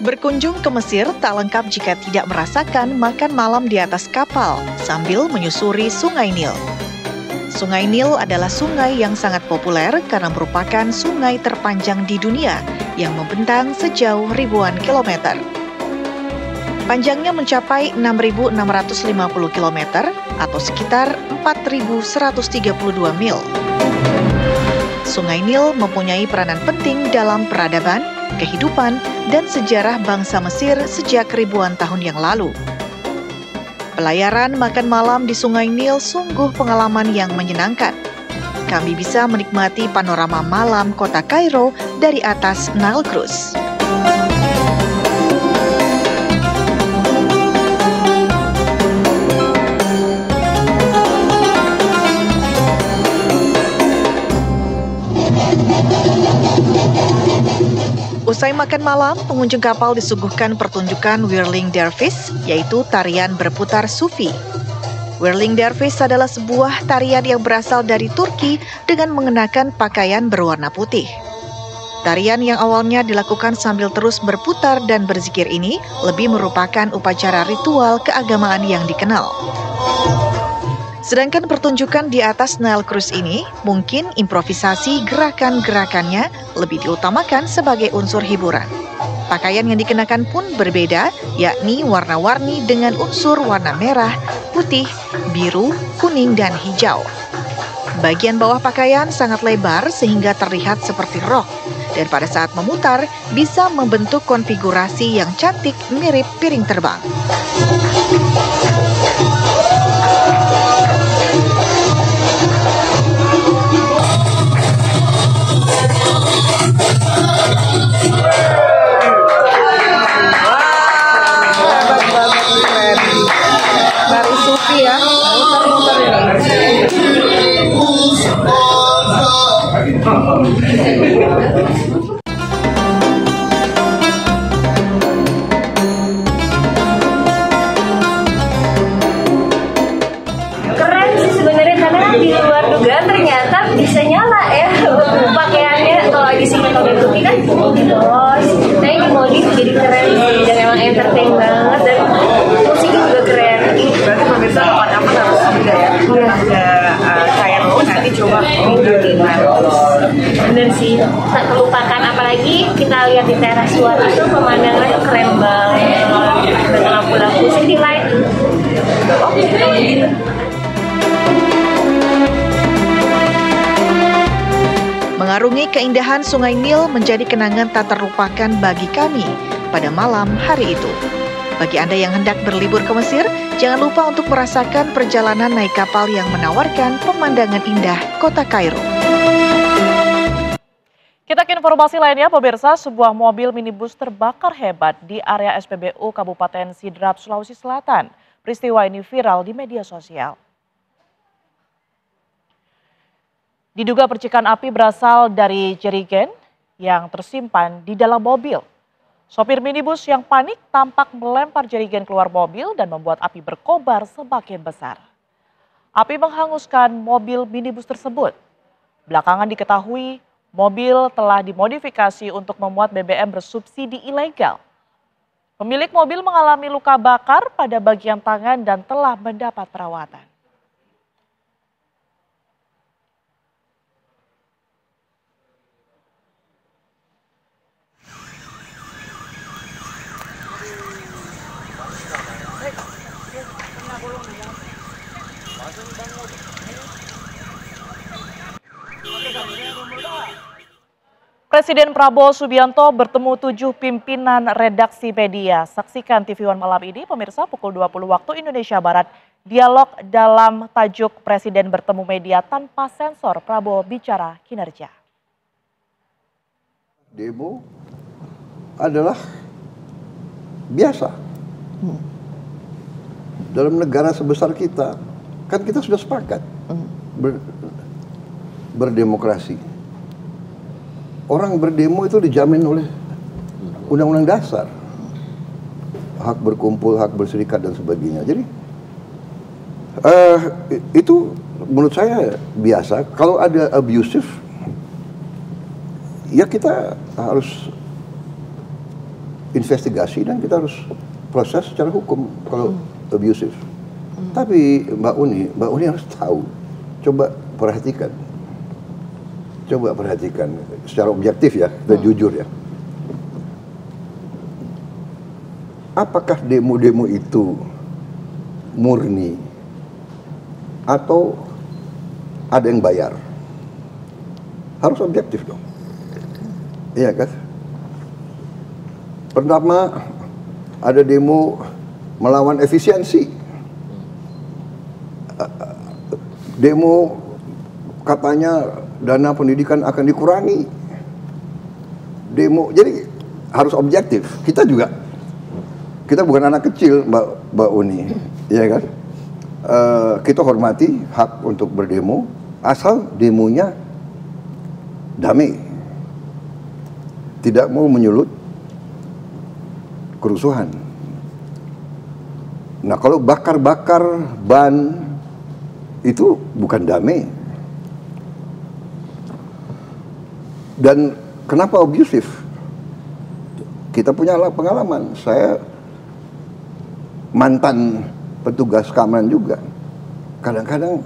Speaker 16: Berkunjung ke Mesir tak lengkap jika tidak merasakan makan malam di atas kapal sambil menyusuri Sungai Nil. Sungai Nil adalah sungai yang sangat populer karena merupakan sungai terpanjang di dunia yang membentang sejauh ribuan kilometer. Panjangnya mencapai 6.650 km atau sekitar 4.132 mil. Sungai Nil mempunyai peranan penting dalam peradaban, kehidupan, dan sejarah bangsa Mesir sejak ribuan tahun yang lalu. Pelayaran makan malam di Sungai Nil sungguh pengalaman yang menyenangkan. Kami bisa menikmati panorama malam kota Kairo dari atas Nile Cruise. Usai makan malam, pengunjung kapal disuguhkan pertunjukan Whirling Dervish, yaitu tarian berputar sufi. Whirling Dervish adalah sebuah tarian yang berasal dari Turki dengan mengenakan pakaian berwarna putih. Tarian yang awalnya dilakukan sambil terus berputar dan berzikir ini lebih merupakan upacara ritual keagamaan yang dikenal. Sedangkan pertunjukan di atas Nile Cruise ini mungkin improvisasi gerakan-gerakannya lebih diutamakan sebagai unsur hiburan. Pakaian yang dikenakan pun berbeda, yakni warna-warni dengan unsur warna merah, putih, biru, kuning, dan hijau. Bagian bawah pakaian sangat lebar sehingga terlihat seperti rok, dan pada saat memutar bisa membentuk konfigurasi yang cantik mirip piring terbang.
Speaker 10: Baru sufi ya, muter-muter ini.
Speaker 20: Keren sih sebenarnya, karena di luar dugaan ternyata bisa nyala ya pakaiannya. Kalau di sini kalau tutupi kan terus, nah ini modif jadi keren sih dan emang entertain banget dan musiknya juga keren.
Speaker 10: Berarti pemirsa kapan-kapan harus juga ya, ada kayak nanti coba minggu
Speaker 20: Bener sih, tak terlupakan, apalagi kita lihat di teras luar itu pemandangan keren banget dengan lampu-lampu city light. Oke, gitu.
Speaker 16: Mengarungi keindahan Sungai Nil menjadi kenangan tak terlupakan bagi kami pada malam hari itu. Bagi Anda yang hendak berlibur ke Mesir, jangan lupa untuk merasakan perjalanan naik kapal yang menawarkan pemandangan indah kota Kairo.
Speaker 2: Kita ke informasi lainnya, pemirsa, sebuah mobil minibus terbakar hebat di area SPBU Kabupaten Sidrap, Sulawesi Selatan. Peristiwa ini viral di media sosial. Diduga percikan api berasal dari jerigen yang tersimpan di dalam mobil. Sopir minibus yang panik tampak melempar jerigen keluar mobil dan membuat api berkobar semakin besar. Api menghanguskan mobil minibus tersebut. Belakangan diketahui mobil telah dimodifikasi untuk memuat BBM bersubsidi ilegal. Pemilik mobil mengalami luka bakar pada bagian tangan dan telah mendapat perawatan. Presiden Prabowo Subianto bertemu 7 pimpinan redaksi media. Saksikan TV One malam ini, pemirsa, pukul 20 waktu Indonesia Barat. Dialog dalam tajuk Presiden bertemu media tanpa sensor, Prabowo bicara kinerja.
Speaker 6: Demo adalah biasa. Dalam negara sebesar kita, kan kita sudah sepakat berdemokrasi. Orang berdemo itu dijamin oleh Undang-Undang Dasar. Hak berkumpul, hak berserikat, dan sebagainya. Jadi, itu menurut saya biasa. Kalau ada abusive, ya kita harus investigasi dan kita harus proses secara hukum kalau abusive. Tapi Mbak Uni harus tahu. Coba perhatikan secara objektif ya, dan jujur ya. Apakah demo-demo itu murni atau ada yang bayar? Harus objektif dong. Iya kan? Pertama, ada demo melawan efisiensi. Demo katanya dana pendidikan akan dikurangi. Demo, jadi harus objektif. Kita bukan anak kecil, Mbak Uni, ya kan? Kita hormati hak untuk berdemo, asal demonya damai, tidak mau menyulut kerusuhan. Nah, kalau bakar-bakar ban itu bukan damai. Dan kenapa abusif? Kita punya pengalaman. Saya mantan petugas keamanan juga. Kadang-kadang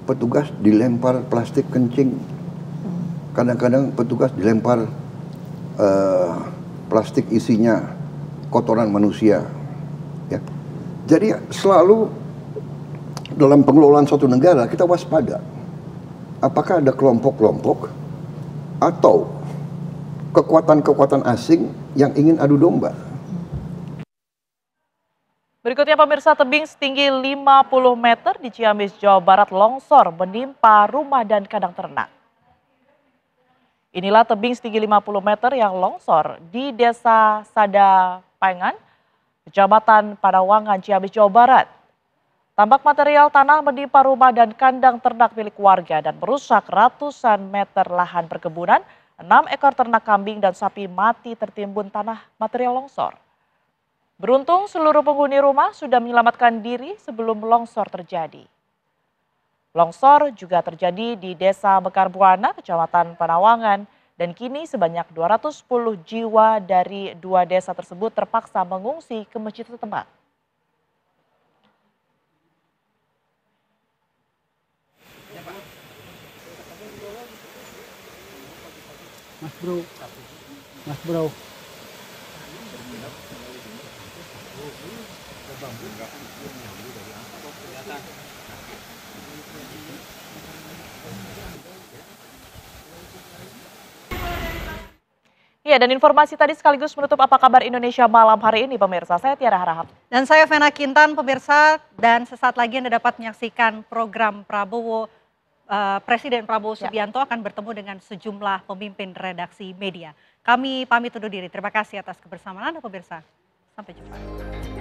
Speaker 6: petugas dilempar plastik kencing. Kadang-kadang petugas dilempar plastik isinya kotoran manusia. Ya. Jadi selalu dalam pengelolaan suatu negara kita waspada. Apakah ada kelompok-kelompok atau kekuatan-kekuatan asing yang ingin adu domba?
Speaker 2: Berikutnya pemirsa, tebing setinggi 50 meter di Ciamis, Jawa Barat longsor menimpa rumah dan kandang ternak. Inilah tebing setinggi 50 meter yang longsor di Desa Sadapangan, Kecamatan Padawangan, Ciamis, Jawa Barat. Tampak material tanah menimpa rumah dan kandang ternak milik warga dan merusak ratusan meter lahan perkebunan. 6 ekor ternak kambing dan sapi mati tertimbun tanah material longsor. Beruntung seluruh penghuni rumah sudah menyelamatkan diri sebelum longsor terjadi. Longsor juga terjadi di Desa Mekar Buana, Kecamatan Padawangan, dan kini sebanyak 210 jiwa dari 2 desa tersebut terpaksa mengungsi ke masjid setempat.
Speaker 21: Mas bro.
Speaker 2: Ya, dan informasi tadi sekaligus menutup Apa Kabar Indonesia malam hari ini, pemirsa. Saya Tiara Harahap.
Speaker 1: Dan saya Vena Kintan, pemirsa. Dan sesaat lagi Anda dapat menyaksikan program Prabowo. Presiden Prabowo Subianto akan bertemu dengan sejumlah pemimpin redaksi media. Kami pamit undur diri. Terima kasih atas kebersamaan Anda, pemirsa. Sampai jumpa.